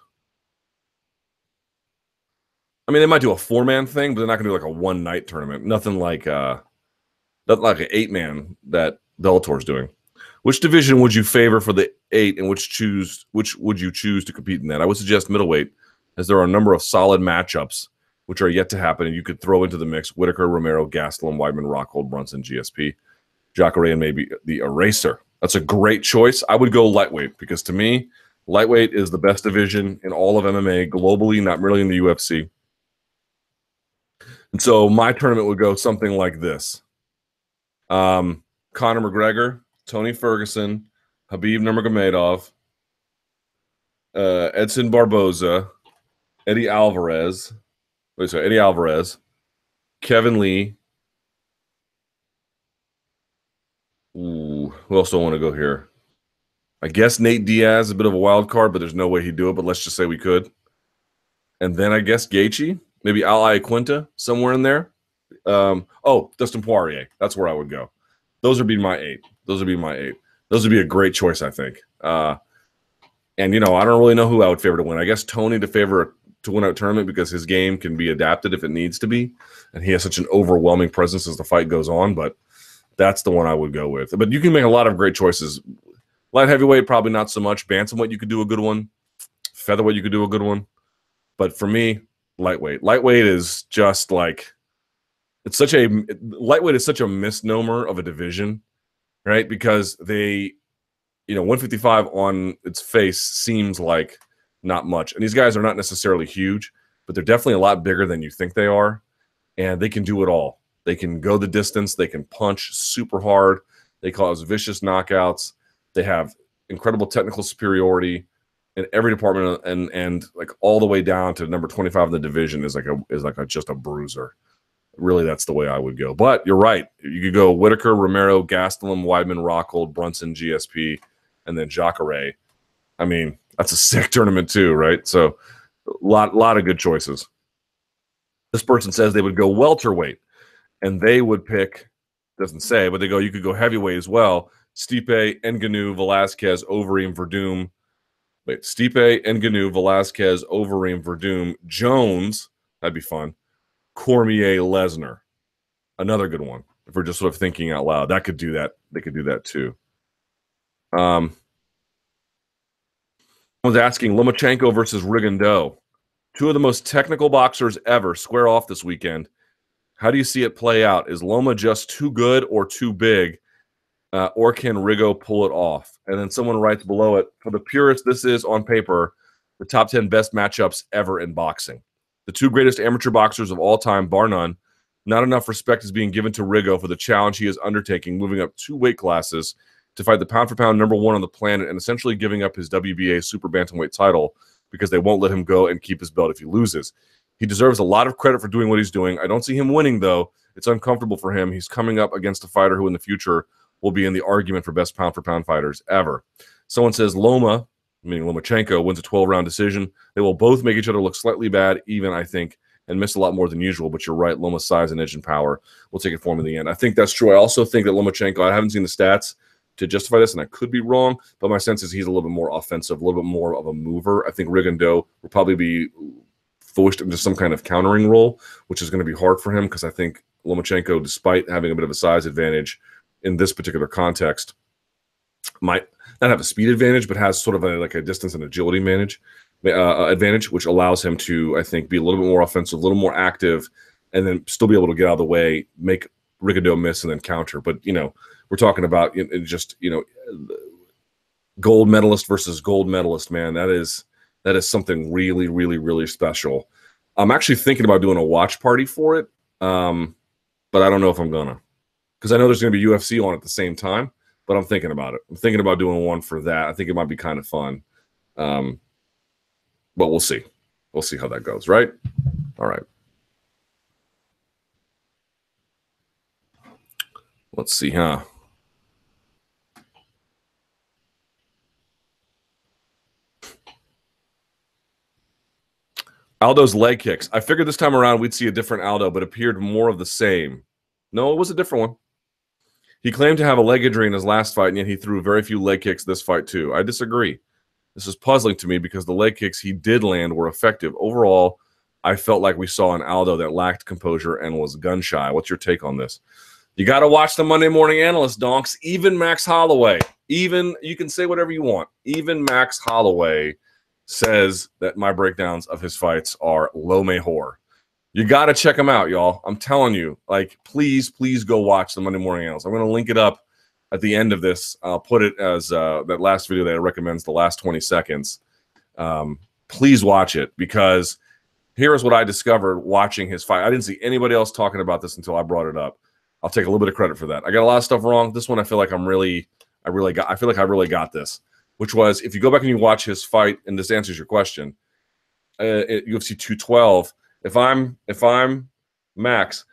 S1: I mean, they might do a 4-man thing, but they're not going to do like a one-night tournament. Nothing like an 8-man that Bellator's doing. Which division would you favor for the 8, and which would you choose to compete in that? I would suggest middleweight, as there are a number of solid matchups which are yet to happen, and you could throw into the mix Whittaker, Romero, Gastelum, Weidman, Rockhold, Brunson, GSP, Jacare, and maybe the Eraser. That's a great choice. I would go lightweight because to me, lightweight is the best division in all of MMA globally, not merely in the UFC. And so my tournament would go something like this. Conor McGregor, Tony Ferguson, Khabib Nurmagomedov, Edson Barboza, Eddie Alvarez, Kevin Lee. Ooh, who else do I want to go here? I guess Nate Diaz, a bit of a wild card, but there's no way he'd do it, but let's just say we could. And then I guess Gaethje, maybe Al Iaquinta, somewhere in there. Dustin Poirier. That's where I would go. Those would be my 8. Those would be a great choice, I think. And, I don't really know who I would favor to win. I guess Tony to win a tournament because his game can be adapted if it needs to be. And he has such an overwhelming presence as the fight goes on. But that's the one I would go with. But you can make a lot of great choices. Light heavyweight, probably not so much. Bantamweight, you could do a good one. Featherweight, you could do a good one. But for me, lightweight. Lightweight is just like lightweight is such a misnomer of a division, right? Because 155 on its face seems like not much. And these guys are not necessarily huge, but they're definitely a lot bigger than you think they are. And they can do it all. They can go the distance. They can punch super hard. They cause vicious knockouts. They have incredible technical superiority in every department, and like all the way down to number 25 in the division is just a bruiser. Really, that's the way I would go. But you're right. You could go Whittaker, Romero, Gastelum, Weidman, Rockhold, Brunson, GSP, and then Jacare. I mean, that's a sick tournament too, right? So a lot of good choices. This person says they would go welterweight, and they would pick, doesn't say, but they go, you could go heavyweight as well. Stipe, Ngannou, Velasquez, Overeem, Verdum. Stipe, Ngannou, Velasquez, Overeem, Verdum, Jones. That'd be fun. Cormier, Lesnar. Another good one. If we're just sort of thinking out loud, that could do that. They could do that too. I was asking Lomachenko versus Rigondeaux. 2 of the most technical boxers ever square off this weekend. How do you see it play out? Is Loma just too good or too big? Or can Rigo pull it off? And then someone writes below it, for the purists, this is, on paper, the top 10 best matchups ever in boxing. The 2 greatest amateur boxers of all time, bar none. Not enough respect is being given to Rigo for the challenge he is undertaking, moving up 2 weight classes to fight the pound-for-pound number 1 on the planet and essentially giving up his WBA super bantamweight title because they won't let him go and keep his belt if he loses. He deserves a lot of credit for doing what he's doing. I don't see him winning, though. It's uncomfortable for him. He's coming up against a fighter who in the future will be in the argument for best pound-for-pound fighters ever. Someone says Loma, meaning Lomachenko, wins a 12-round decision. They will both make each other look slightly bad, even, I think, and miss a lot more than usual. But you're right, Loma's size and edge and power will take it for him in the end. I think that's true. I also think that Lomachenko, I haven't seen the stats to justify this, and I could be wrong, but my sense is he's a little bit more offensive, a little bit more of a mover. I think Rigondeaux will probably be forced into some kind of countering role, which is going to be hard for him because I think Lomachenko, despite having a bit of a size advantage in this particular context, might not have a speed advantage, but has sort of a distance and agility advantage, which allows him to, I think, be a little bit more offensive, a little more active, and then still be able to get out of the way, make Rigondeaux miss, and then counter. But, we're talking about gold medalist versus gold medalist, man. That is something really, really, really special. I'm actually thinking about doing a watch party for it, but I don't know if I'm gonna, because I know there's going to be UFC on at the same time. But I'm thinking about it. I'm thinking about doing one for that. I think it might be kind of fun, but we'll see. We'll see how that goes. Right? All right. Let's see, huh? Aldo's leg kicks. I figured this time around we'd see a different Aldo, but appeared more of the same. No, it was a different one. He claimed to have a leg injury in his last fight, and yet he threw very few leg kicks this fight too. I disagree. This is puzzling to me because the leg kicks he did land were effective. Overall, I felt like we saw an Aldo that lacked composure and was gun-shy. What's your take on this? You got to watch the Monday Morning Analyst, donks. Even Max Holloway, you can say whatever you want. Even Max Holloway says that my breakdowns of his fights are low mejor. You got to check them out, y'all. I'm telling you, like, please go watch the Monday Morning Analyst. I'm going to link it up at the end of this. I'll put it as that last video that recommends the last 20 seconds. Please watch it, because here's what I discovered watching his fight. I didn't see anybody else talking about this until I brought it up. I'll take a little bit of credit for that. I got a lot of stuff wrong. This one, I feel like I really got this, which was, if you go back and you watch his fight, and this answers your question, at UFC 212, if I'm Max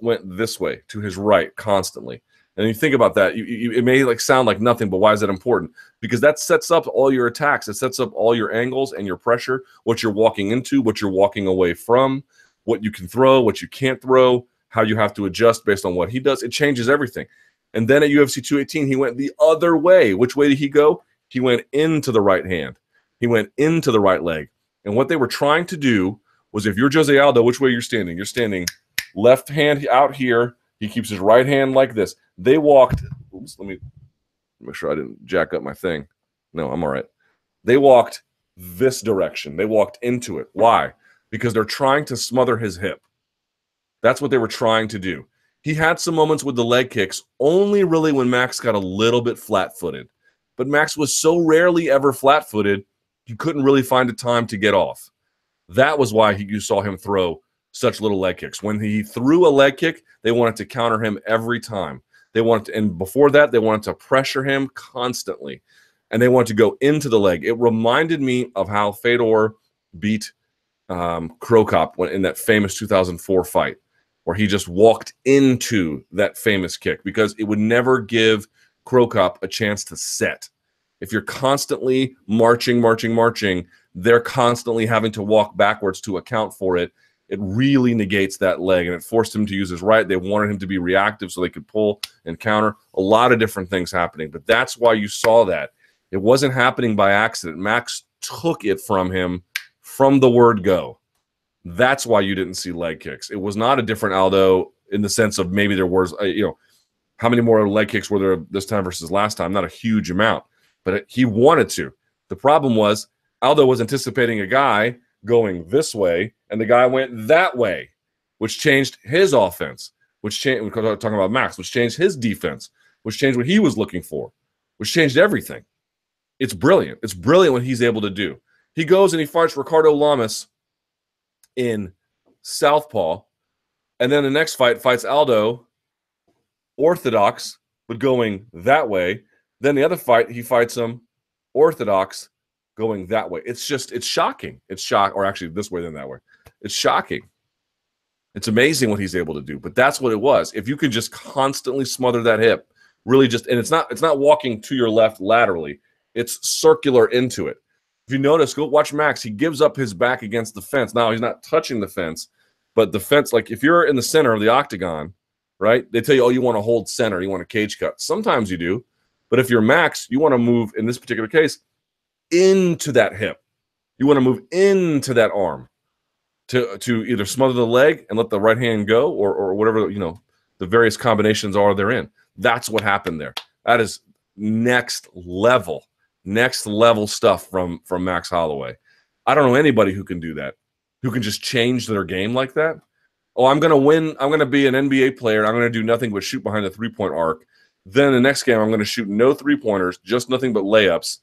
S1: went this way to his right constantly. And you think about that, it may like sound like nothing, but why is that important? Because that sets up all your attacks. It sets up all your angles and your pressure, what you're walking into, what you're walking away from, what you can throw, what you can't throw, how you have to adjust based on what he does. It changes everything. And then at UFC 218, he went the other way. Which way did he go? He went into the right hand. He went into the right leg. And what they were trying to do was, if you're Jose Aldo, which way you're standing? You're standing left hand out here. He keeps his right hand like this. They walked. Oops, let me make sure I didn't jack up my thing. No, I'm all right. They walked this direction. They walked into it. Why? Because they're trying to smother his hip. That's what they were trying to do. He had some moments with the leg kicks, only really when Max got a little bit flat-footed. But Max was so rarely ever flat-footed, you couldn't really find a time to get off. That was why you saw him throw such little leg kicks. When he threw a leg kick, they wanted to counter him every time. They wanted to, and before that, they wanted to pressure him constantly. And they wanted to go into the leg. It reminded me of how Fedor beat Cro Cop in that famous 2004 fight, where he just walked into that famous kick, because it would never give Cro Cop a chance to set. If you're constantly marching, they're constantly having to walk backwards to account for it. It really negates that leg, and it forced him to use his right. They wanted him to be reactive so they could pull and counter. A lot of different things happening, but that's why you saw that. It wasn't happening by accident. Max took it from him from the word go. That's why you didn't see leg kicks. It was not a different Aldo in the sense of maybe there was, how many more leg kicks were there this time versus last time? Not a huge amount, but he wanted to. The problem was Aldo was anticipating a guy going this way, and the guy went that way, which changed his offense, which changed, we're talking about Max, which changed his defense, which changed what he was looking for, which changed everything. It's brilliant. It's brilliant what he's able to do. He goes and he fights Ricardo Lamas in southpaw, and then the next fight fights Aldo orthodox, but going that way. Then the other fight, he fights him orthodox, going that way. It's shocking. It's shock, or actually this way than that way. It's shocking. It's amazing what he's able to do. But that's what it was. If you could just constantly smother that hip, really just, and it's not walking to your left laterally. It's circular into it. If you notice, go watch Max. He gives up his back against the fence. Now he's not touching the fence, but the fence, like if you're in the center of the octagon, right? They tell you, oh, you want to hold center, you want a cage cut. Sometimes you do, but if you're Max, you want to move, in this particular case, into that hip. You want to move into that arm to either smother the leg and let the right hand go, or whatever, the various combinations are they're in. That's what happened there. That is next level stuff from Max Holloway. I don't know anybody who can do that, who can just change their game like that. Oh, I'm going to win. I'm going to be an NBA player. I'm going to do nothing but shoot behind the three-point arc. Then the next game, I'm going to shoot no three-pointers, just nothing but layups.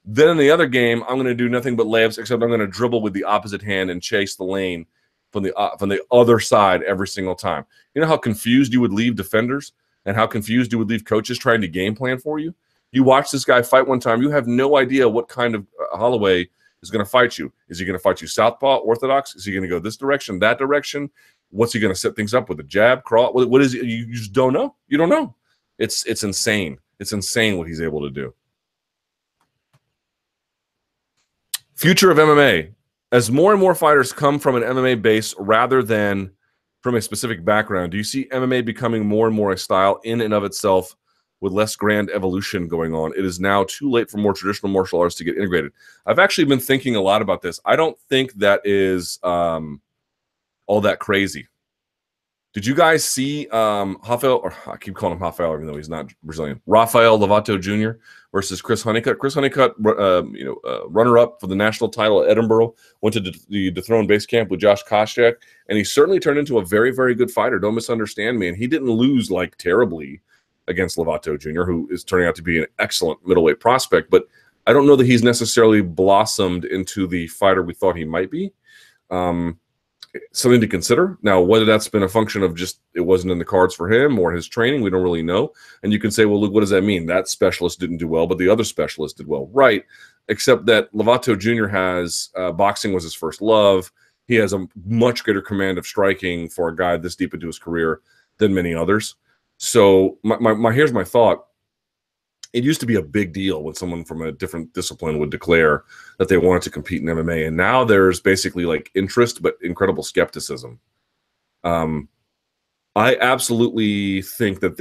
S1: Then in the other game, I'm going to do nothing but layups, except I'm going to dribble with the opposite hand and chase the lane from the other side every single time. You know how confused you would leave defenders and how confused you would leave coaches trying to game plan for you? You watch this guy fight one time, you have no idea what kind of Holloway is going to fight you. Is he going to fight you southpaw, orthodox? Is he going to go this direction, that direction? What's he going to set things up with? A jab, crawl? What is it? You just don't know. You don't know. It's insane. It's insane what he's able to do. Future of MMA. as more and more fighters come from an MMA base rather than from a specific background, do you see MMA becoming more and more a style in and of itself with less grand evolution going on? It is now too late for more traditional martial arts to get integrated. I've actually been thinking a lot about this. I don't think that is all that crazy. Did you guys see Rafael, or I keep calling him Rafael even though he's not Brazilian, Rafael Lovato Jr. versus Chris Honeycutt? Chris Honeycutt, runner-up for the national title at Edinburgh, went to the dethroned base camp with Josh Koscheck, and he certainly turned into a very, very good fighter. Don't misunderstand me. And he didn't lose like terribly against Lovato Jr., who is turning out to be an excellent middleweight prospect, but I don't know that he's necessarily blossomed into the fighter we thought he might be. Something to consider. Now, whether that's been a function of just it wasn't in the cards for him or his training, we don't really know. And you can say, well, look, what does that mean? That specialist didn't do well, but the other specialist did well. Right, except that Lovato Jr. has boxing was his first love. He has a much greater command of striking for a guy this deep into his career than many others. So here's my thought. It used to be a big deal when someone from a different discipline would declare that they wanted to compete in MMA. And now there's basically like interest, but incredible skepticism. I absolutely think that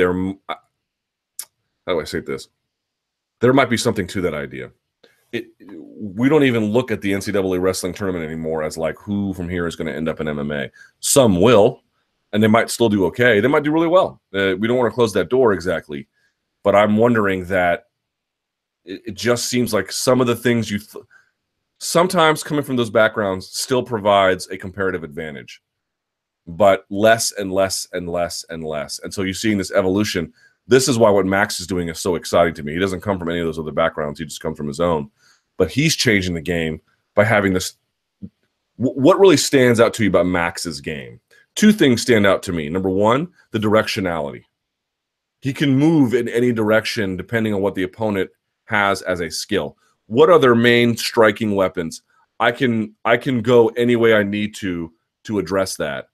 S1: how do I say this? There might be something to that idea. We don't even look at the NCAA wrestling tournament anymore as like who from here is going to end up in MMA. Some will, and they might still do okay. They might do really well. We don't want to close that door exactly. But I'm wondering that it just seems like some of the things sometimes coming from those backgrounds still provides a comparative advantage, but less and less and less and less. And so you're seeing this evolution. This is why what Max is doing is so exciting to me. He doesn't come from any of those other backgrounds. He just comes from his own. But he's changing the game by having this. What really stands out to you about Max's game? Two things stand out to me. Number one, the directionality. He can move in any direction depending on what the opponent has as a skill. What are their main striking weapons? I can go any way I need to address that.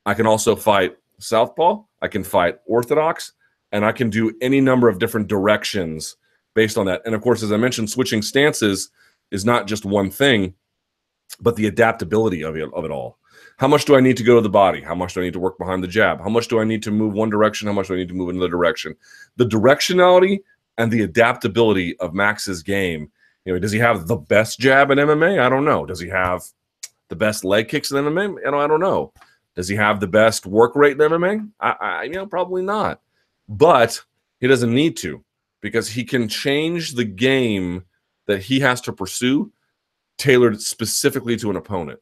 S1: I can also fight southpaw. I can fight orthodox, and I can do any number of different directions based on that. And of course, as I mentioned, switching stances is not just one thing, but the adaptability of it all. How much do I need to go to the body? How much do I need to work behind the jab? How much do I need to move one direction? How much do I need to move in another direction? The directionality and the adaptability of Max's game. Does he have the best jab in MMA? I don't know. Does he have the best leg kicks in MMA? I don't know. Does he have the best work rate in MMA? Probably not. But he doesn't need to, because he can change the game that he has to pursue tailored specifically to an opponent.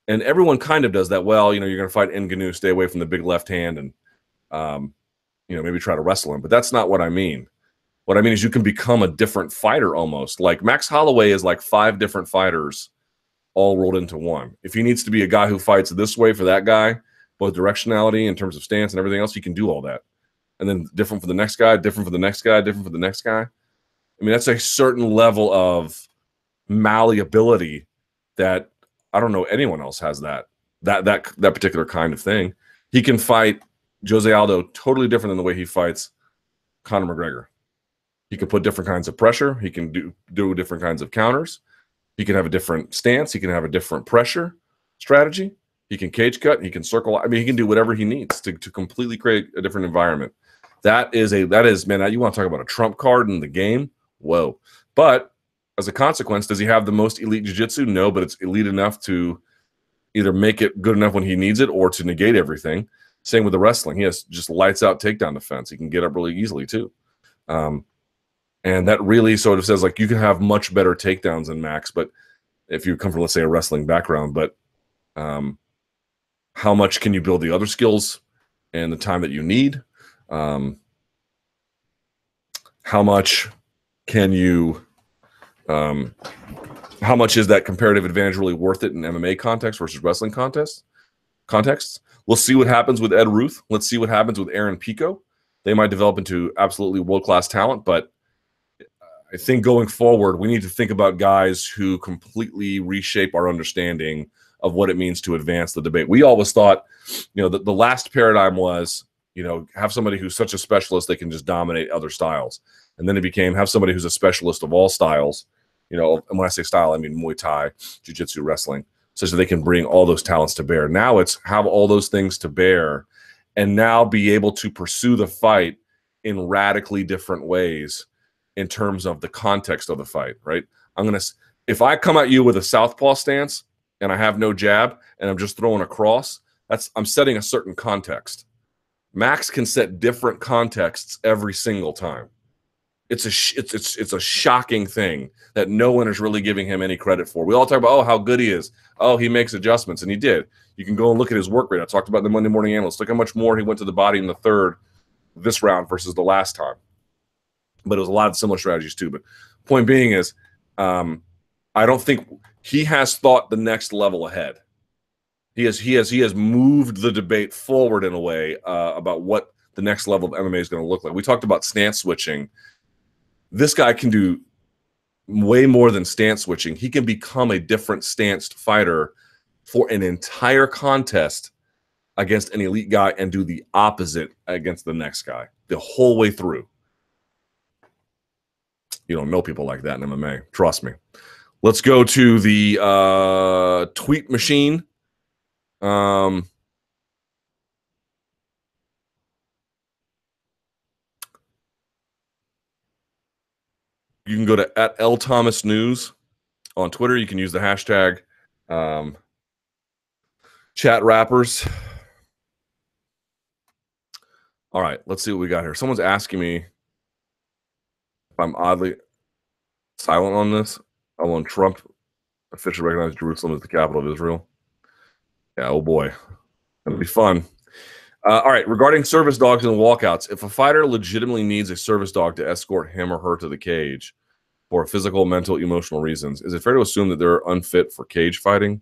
S1: And everyone kind of does that. Well, you're going to fight Ngannou, stay away from the big left hand and, maybe try to wrestle him. But that's not what I mean. What I mean is you can become a different fighter almost. Like Max Holloway is like 5 different fighters all rolled into one. If he needs to be a guy who fights this way for that guy, both directionality in terms of stance and everything else, he can do all that. And then different for the next guy, different for the next guy, different for the next guy. I mean, that's a certain level of malleability that I don't know anyone else has that particular kind of thing. He can fight Jose Aldo totally different than the way he fights Conor McGregor. He can put different kinds of pressure. He can do different kinds of counters. He can have a different stance. He can have a different pressure strategy. He can cage cut. He can circle. I mean, he can do whatever he needs to completely create a different environment. That is, man, you want to talk about a trump card in the game? Whoa. But as a consequence, does he have the most elite jiu-jitsu? No, but it's elite enough to either make it good enough when he needs it or to negate everything. Same with the wrestling. He has just lights out takedown defense. He can get up really easily too. And that really sort of says like you can have much better takedowns than Max, but if you come from, let's say, a wrestling background, but how much can you build the other skills and the time that you need? How much can you how much is that comparative advantage really worth it in MMA context versus wrestling contexts? We'll see what happens with Ed Ruth. Let's see what happens with Aaron Pico. They might develop into absolutely world-class talent, but I think going forward, we need to think about guys who completely reshape our understanding of what it means to advance the debate. We always thought, the last paradigm was, have somebody who's such a specialist they can just dominate other styles. And then it became have somebody who's a specialist of all styles You know, and when I say style, I mean Muay Thai, Jiu-Jitsu, wrestling, such that they can bring all those talents to bear. Now it's have all those things to bear and now be able to pursue the fight in radically different ways in terms of the context of the fight, right? If I come at you with a southpaw stance and I have no jab and I'm just throwing a cross, I'm setting a certain context. Max can set different contexts every single time. It's a shocking thing that no one is really giving him any credit for. We all talk about, oh, how good he is. Oh, he makes adjustments, and he did. You can go and look at his work rate. I talked about in the Monday Morning Analyst. Look how much more he went to the body in the third this round versus the last time. But it was a lot of similar strategies too. But point being is, I don't think he has thought the next level ahead. He has moved the debate forward in a way about what the next level of MMA is going to look like. We talked about stance switching. This guy can do way more than stance switching. He can become a different stanced fighter for an entire contest against an elite guy and do the opposite against the next guy the whole way through. You don't know people like that in MMA. Trust me. Let's go to the tweet machine. You can go to @LThomasNews on Twitter. You can use the hashtag chat rappers. All right, let's see what we got here. Someone's asking me if I'm oddly silent on this. I want Trump officially recognize Jerusalem as the capital of Israel. Yeah, oh boy. That'll be fun. All right, regarding service dogs and walkouts, if a fighter legitimately needs a service dog to escort him or her to the cage for physical, mental, emotional reasons, is it fair to assume that they're unfit for cage fighting?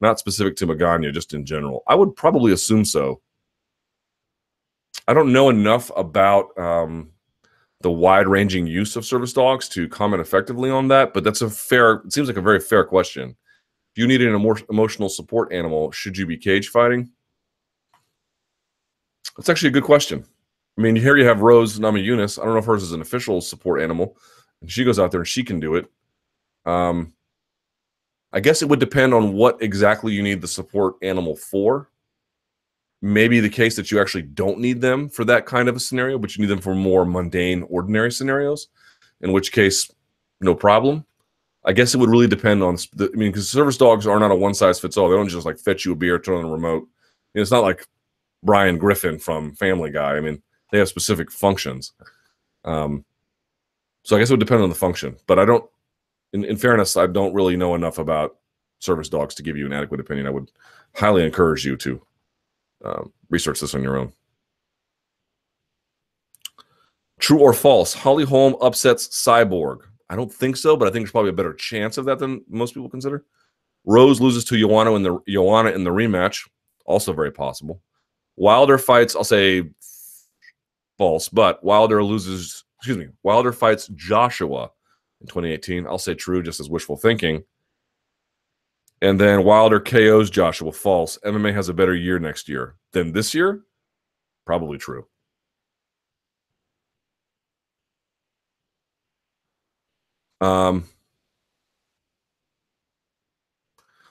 S1: Not specific to Ngannou, just in general. I would probably assume so. I don't know enough about the wide-ranging use of service dogs to comment effectively on that, but it seems like a very fair question. If you need an emotional support animal, should you be cage fighting? That's actually a good question. I mean, here you have Rose Namajunas. I don't know if hers is an official support animal, and she goes out there and she can do it. I guess it would depend on what exactly you need the support animal for. Maybe the case that you actually don't need them for that kind of a scenario, but you need them for more mundane, ordinary scenarios, in which case, no problem. I guess it would really depend on, because service dogs are not a one-size-fits-all. They don't just like fetch you a beer, turn on the remote. It's not like Brian Griffin from Family Guy. I mean, they have specific functions. So I guess it would depend on the function. But I don't, in fairness, I don't really know enough about service dogs to give you an adequate opinion. I would highly encourage you to research this on your own. True or false? Holly Holm upsets Cyborg. I don't think so, but I think there's probably a better chance of that than most people consider. Rose loses to Joanna in the rematch. Also very possible. Wilder fights, I'll say false, but Wilder fights Joshua in 2018. I'll say true, just as wishful thinking. And then Wilder KOs Joshua, false. MMA has a better year next year than this year. Probably true.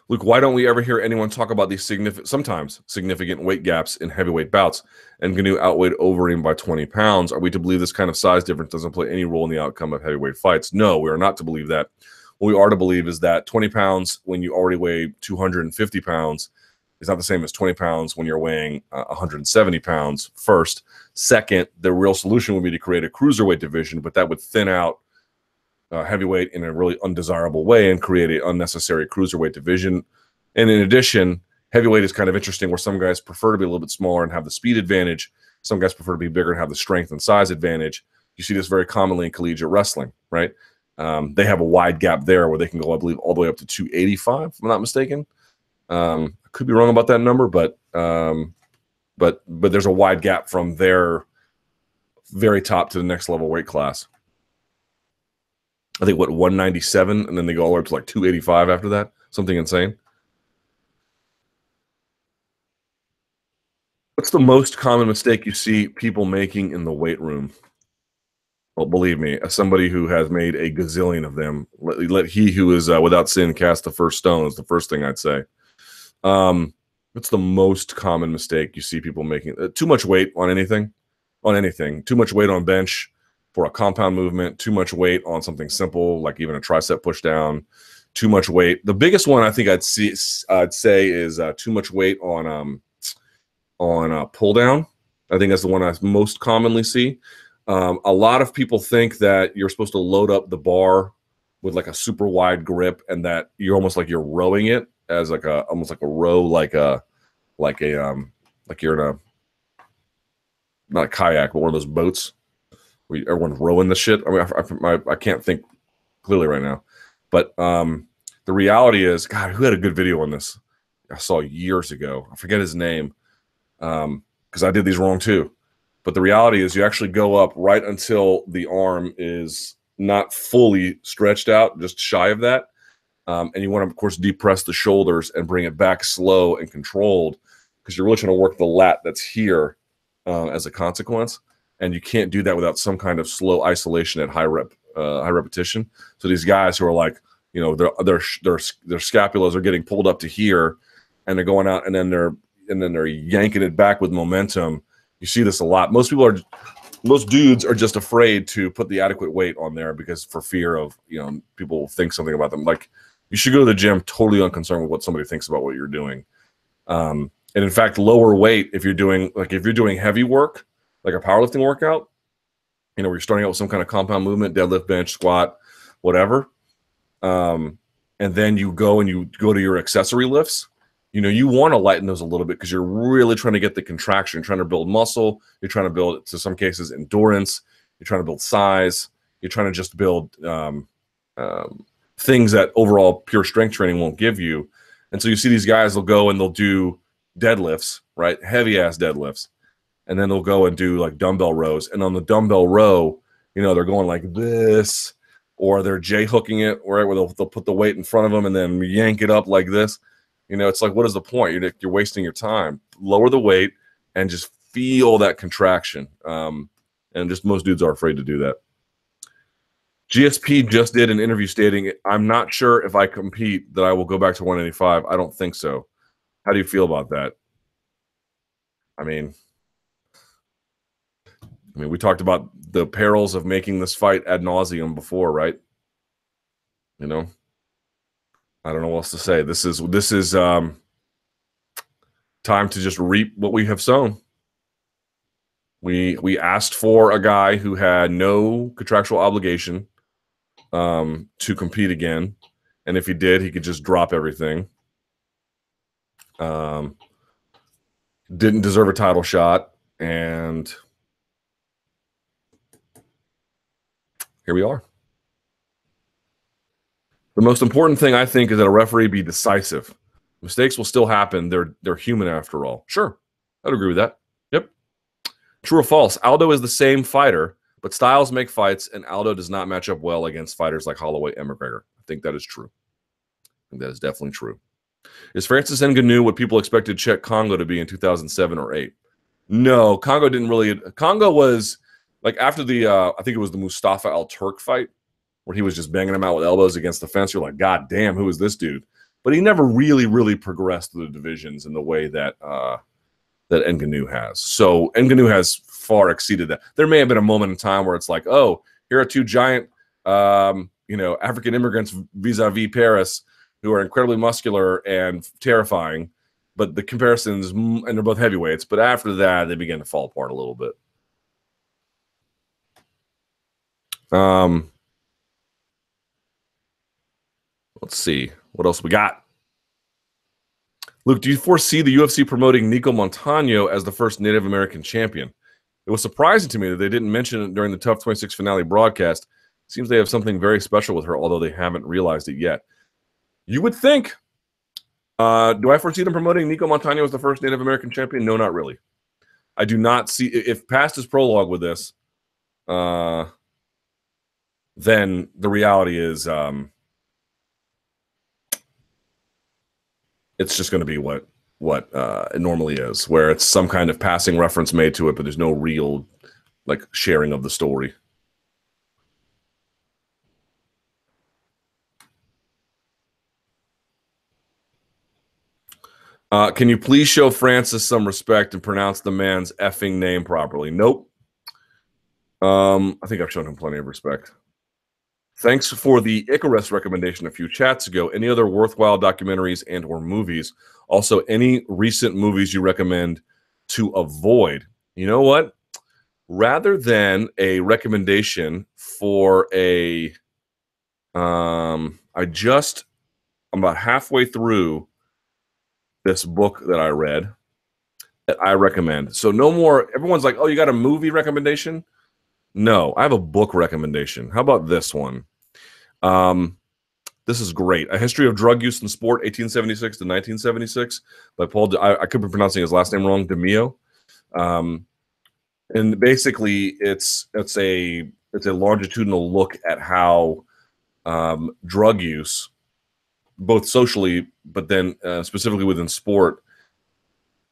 S1: Luke, why don't we ever hear anyone talk about these sometimes significant weight gaps in heavyweight bouts? And Ngannou outweighed Overeem by 20 pounds. Are we to believe this kind of size difference doesn't play any role in the outcome of heavyweight fights? No, we are not to believe that. What we are to believe is that 20 pounds when you already weigh 250 pounds is not the same as 20 pounds when you're weighing 170 pounds, first. Second, the real solution would be to create a cruiserweight division, but that would thin out heavyweight in a really undesirable way and create an unnecessary cruiserweight division. And in addition, heavyweight is kind of interesting where some guys prefer to be a little bit smaller and have the speed advantage. Some guys prefer to be bigger and have the strength and size advantage. You see this very commonly in collegiate wrestling, right? They have a wide gap there where they can go, I believe, all the way up to 285, if I'm not mistaken. I could be wrong about that number, but there's a wide gap from their very top to the next level weight class. I think, 197, and then they go all the way up to like 285 after that. Something insane. What's the most common mistake you see people making in the weight room? Well, believe me, as somebody who has made a gazillion of them, let he who is without sin cast the first stone is the first thing I'd say. What's the most common mistake you see people making? Too much weight on anything. Too much weight on bench for a compound movement. Too much weight on something simple like even a tricep push down. Too much weight. The biggest one I think I'd say is too much weight on pull down. I think that's the one I most commonly see. A lot of people think that you're supposed to load up the bar with like a super wide grip, and that you're almost like you're rowing it as like almost like a row, like you're in a, not a kayak, but one of those boats where everyone's rowing the shit. I mean, I can't think clearly right now, but the reality is, God, who had a good video on this? I saw years ago. I forget his name because I did these wrong too. But the reality is you actually go up right until the arm is not fully stretched out, just shy of that. And you want to, of course, depress the shoulders and bring it back slow and controlled because you're really trying to work the lat that's here as a consequence. And you can't do that without some kind of slow isolation at high repetition. So these guys who are like, you know, their scapulas are getting pulled up to here and they're going out and then they're yanking it back with momentum. You see this a lot. Most dudes are just afraid to put the adequate weight on there because for fear of, you know, people will think something about them. Like, you should go to the gym totally unconcerned with what somebody thinks about what you're doing. And in fact, lower weight, if you're doing heavy work, like a powerlifting workout, you know, where you're starting out with some kind of compound movement, deadlift, bench, squat, whatever. And then you go to your accessory lifts. You know, you want to lighten those a little bit because you're really trying to get the contraction. You're trying to build muscle. You're trying to build, to some cases, endurance. You're trying to build size. You're trying to just build things that overall pure strength training won't give you. And so you see these guys, they'll go and they'll do deadlifts, right? Heavy ass deadlifts. And then they'll go and do like dumbbell rows. And on the dumbbell row, you know, they're going like this, or they're J-hooking it, right, where they'll put the weight in front of them and then yank it up like this. You know, it's like, what is the point? You're wasting your time. Lower the weight and just feel that contraction. And just most dudes are afraid to do that. GSP just did an interview stating, I'm not sure if I compete that I will go back to 185. I don't think so. How do you feel about that? I mean, we talked about the perils of making this fight ad nauseum before, right? You know, I don't know what else to say. This is time to just reap what we have sown. We asked for a guy who had no contractual obligation to compete again, and if he did, he could just drop everything. Didn't deserve a title shot, and here we are. The most important thing, I think, is that a referee be decisive. Mistakes will still happen. They're human after all. Sure, I'd agree with that. Yep. True or false? Aldo is the same fighter, but styles make fights, and Aldo does not match up well against fighters like Holloway and McGregor. I think that is true. I think that is definitely true. Is Francis Ngannou what people expected Czech Congo to be in 2007 or 8? No, Congo didn't really. Congo was like after the, I think it was the Mustafa Al-Turk fight, where he was just banging him out with elbows against the fence. You're like, God damn, who is this dude? But he never really progressed through the divisions in the way that that Ngannou has. So Ngannou has far exceeded that. There may have been a moment in time where it's like, oh, here are two giant, you know, African immigrants vis-a-vis Paris who are incredibly muscular and terrifying. But the comparisons, and they're both heavyweights. But after that, they begin to fall apart a little bit. Let's see what else we got. Luke, do you foresee the UFC promoting Nico Montano as the first Native American champion? It was surprising to me that they didn't mention it during the Tough 26 finale broadcast. Seems they have something very special with her, although they haven't realized it yet. You would think. Do I foresee them promoting Nico Montano as the first Native American champion? No, not really. I do not see. If past his prologue with this, then the reality is it's just going to be what it normally is, where it's some kind of passing reference made to it, but there's no real like sharing of the story. Can you please show Francis some respect and pronounce the man's effing name properly? Nope. I think I've shown him plenty of respect. Thanks for the Icarus recommendation a few chats ago. Any other worthwhile documentaries and or movies? Also, any recent movies you recommend to avoid? You know what? Rather than a recommendation for a, I'm about halfway through this book that I read that I recommend. So no more, everyone's like, oh, you got a movie recommendation? No, I have a book recommendation. How about this one? This is great. A History of Drug Use in Sport, 1876 to 1976, by Paul. I could be pronouncing his last name wrong, DeMio. And basically, it's a longitudinal look at how drug use, both socially, but then specifically within sport,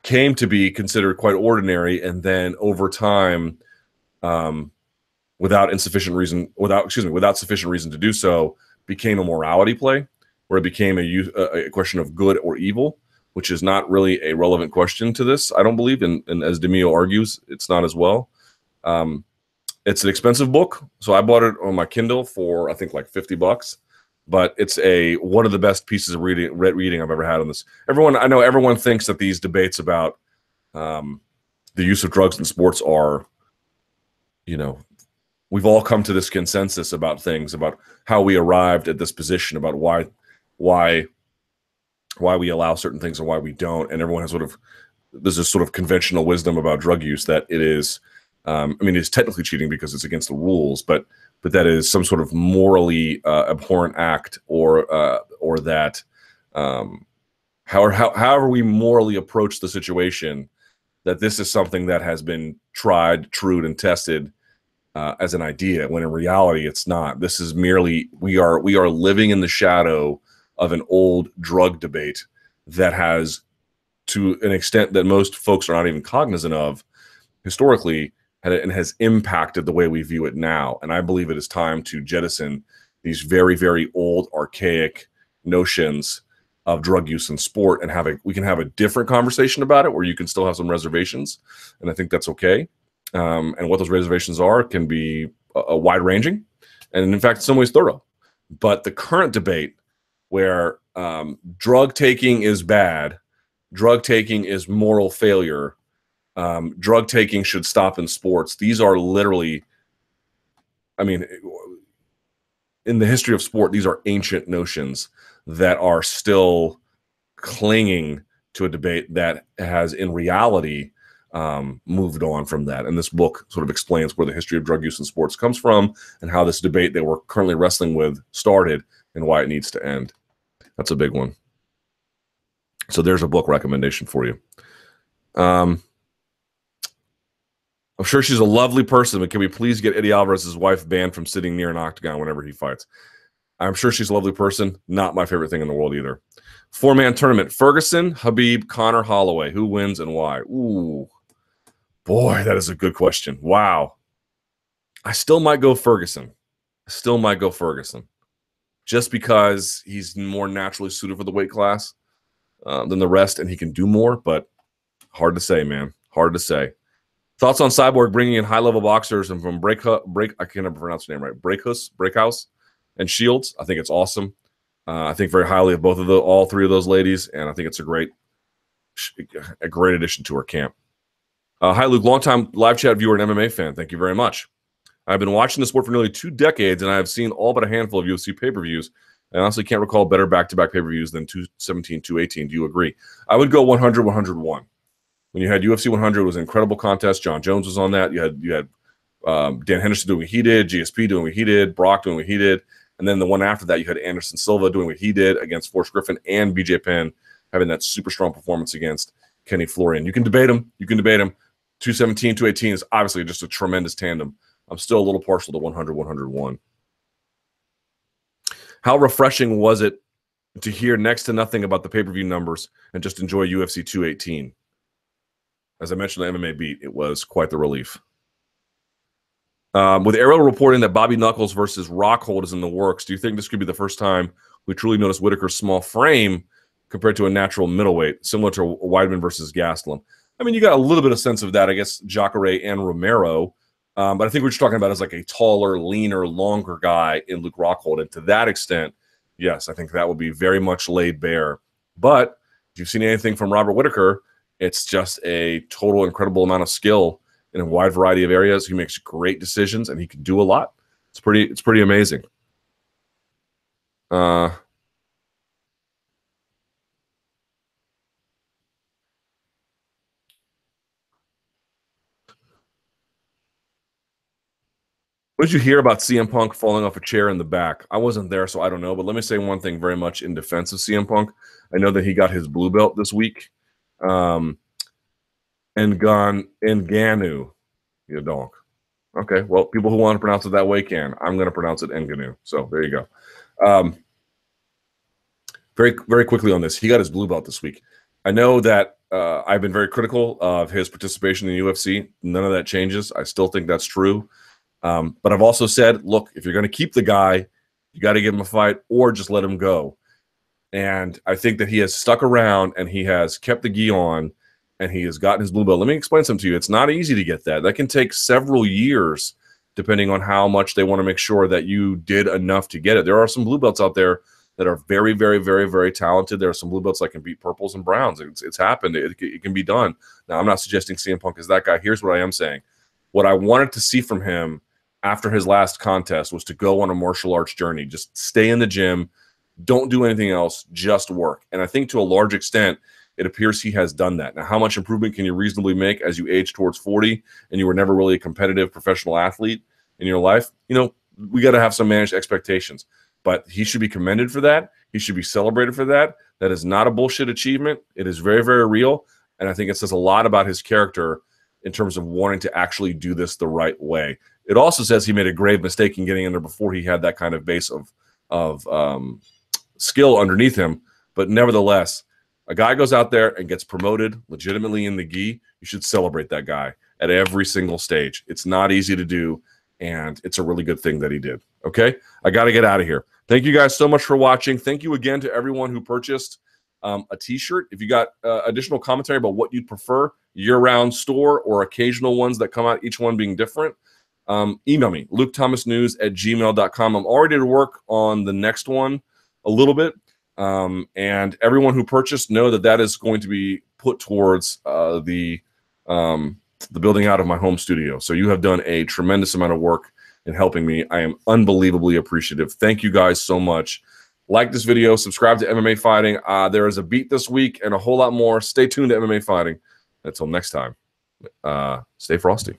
S1: came to be considered quite ordinary, and then over time, without sufficient reason to do so, became a morality play, where it became a question of good or evil, which is not really a relevant question to this, I don't believe. And as DeMio argues, it's not as well. It's an expensive book, so I bought it on my Kindle for I think like $50. But it's one of the best pieces of reading I've ever had on this. I know everyone thinks that these debates about the use of drugs in sports are, we've all come to this consensus about things, about how we arrived at this position, about why we allow certain things and why we don't. And everyone has there's this sort of conventional wisdom about drug use that it is, it's technically cheating because it's against the rules, but that is some sort of morally abhorrent act, or that however we morally approach the situation, that this is something that has been tried, trued, and tested as an idea, when in reality it's not. This is merely, we are living in the shadow of an old drug debate that has, to an extent that most folks are not even cognizant of, historically, and has impacted the way we view it now. And I believe it is time to jettison these very, very old, archaic notions of drug use in sport, and we can have a different conversation about it, where you can still have some reservations, and I think that's okay. And what those reservations are can be wide-ranging, and in fact, in some ways thorough. But the current debate, where drug taking is bad, drug taking is moral failure, drug taking should stop in sports, these are literally, in the history of sport, these are ancient notions that are still clinging to a debate that has, in reality, moved on from that. And this book sort of explains where the history of drug use in sports comes from, and how this debate that we're currently wrestling with started, and why it needs to end. That's a big one. So there's a book recommendation for you. I'm sure she's a lovely person, but can we please get Eddie Alvarez's wife banned from sitting near an octagon whenever he fights? I'm sure she's a lovely person. Not my favorite thing in the world either. 4-man tournament: Ferguson, Khabib, Conor, Holloway. Who wins and why? Ooh, boy, that is a good question. Wow. I still might go Ferguson. Just because he's more naturally suited for the weight class than the rest, and he can do more, but hard to say, man. Hard to say. Thoughts on Cyborg bringing in high-level boxers and from I can never pronounce the name right. Breakhouse and Shields. I think it's awesome. I think very highly of all three of those ladies, and I think it's a great addition to her camp. Hi, Luke, longtime live chat viewer and MMA fan. Thank you very much. I've been watching the sport for nearly 2 decades, and I have seen all but a handful of UFC pay-per-views. I honestly can't recall better back-to-back pay-per-views than 217, 218. Do you agree? I would go 100, 101. When you had UFC 100, it was an incredible contest. John Jones was on that. You had Dan Henderson doing what he did, GSP doing what he did, Brock doing what he did. And then the one after that, you had Anderson Silva doing what he did against Forrest Griffin, and BJ Penn having that super strong performance against Kenny Florian. You can debate them. 217, 218 is obviously just a tremendous tandem. I'm still a little partial to 100, 101. How refreshing was it to hear next to nothing about the pay-per-view numbers and just enjoy UFC 218? As I mentioned, the MMA beat, it was quite the relief. With Ariel reporting that Bobby Knuckles versus Rockhold is in the works, do you think this could be the first time we truly notice Whittaker's small frame compared to a natural middleweight, similar to Weidman versus Gastelum. I mean, you got a little bit of sense of that, I guess, Jacare and Romero. But I think what you're talking about is like a taller, leaner, longer guy in Luke Rockhold. And to that extent, yes, I think that would be very much laid bare. But if you've seen anything from Robert Whittaker, it's just a total incredible amount of skill in a wide variety of areas. He makes great decisions, and he can do a lot. It's pretty amazing. What did you hear about CM Punk falling off a chair in the back? I wasn't there, so I don't know. But let me say one thing very much in defense of CM Punk. I know that he got his blue belt this week. Ngannou, you donk. Okay, well, people who want to pronounce it that way can. I'm going to pronounce it Ngannou. So there you go. Very, very quickly on this, he got his blue belt this week. I know that I've been very critical of his participation in the UFC. None of that changes. I still think that's true. But I've also said, look, if you're going to keep the guy, you got to give him a fight or just let him go. And I think that he has stuck around and he has kept the gi on and he has gotten his blue belt. Let me explain something to you. It's not easy to get that. That can take several years depending on how much they want to make sure that you did enough to get it. There are some blue belts out there that are very, very, very, very talented. There are some blue belts that can beat purples and browns. It's happened. It can be done. Now, I'm not suggesting CM Punk is that guy. Here's what I am saying. What I wanted to see from him after his last contest was to go on a martial arts journey. Just stay in the gym. Don't do anything else. Just work. And I think to a large extent, it appears he has done that. Now, how much improvement can you reasonably make as you age towards 40 and you were never really a competitive professional athlete in your life? You know, we got to have some managed expectations. But he should be commended for that. He should be celebrated for that. That is not a bullshit achievement. It is very, very real. And I think it says a lot about his character in terms of wanting to actually do this the right way. It also says he made a grave mistake in getting in there before he had that kind of base of skill underneath him. But nevertheless, a guy goes out there and gets promoted legitimately in the gi. You should celebrate that guy at every single stage. It's not easy to do, and it's a really good thing that he did. Okay? I got to get out of here. Thank you guys so much for watching. Thank you again to everyone who purchased a t-shirt. If you got additional commentary about what you'd prefer, year-round store or occasional ones that come out, each one being different, email me, lukethomasnews@gmail.com. I'm already at work on the next one a little bit. And everyone who purchased, know that that is going to be put towards the building out of my home studio. So you have done a tremendous amount of work in helping me. I am unbelievably appreciative. Thank you guys so much. Like this video, subscribe to MMA Fighting. There is a beat this week and a whole lot more. Stay tuned to MMA Fighting. Until next time, stay frosty.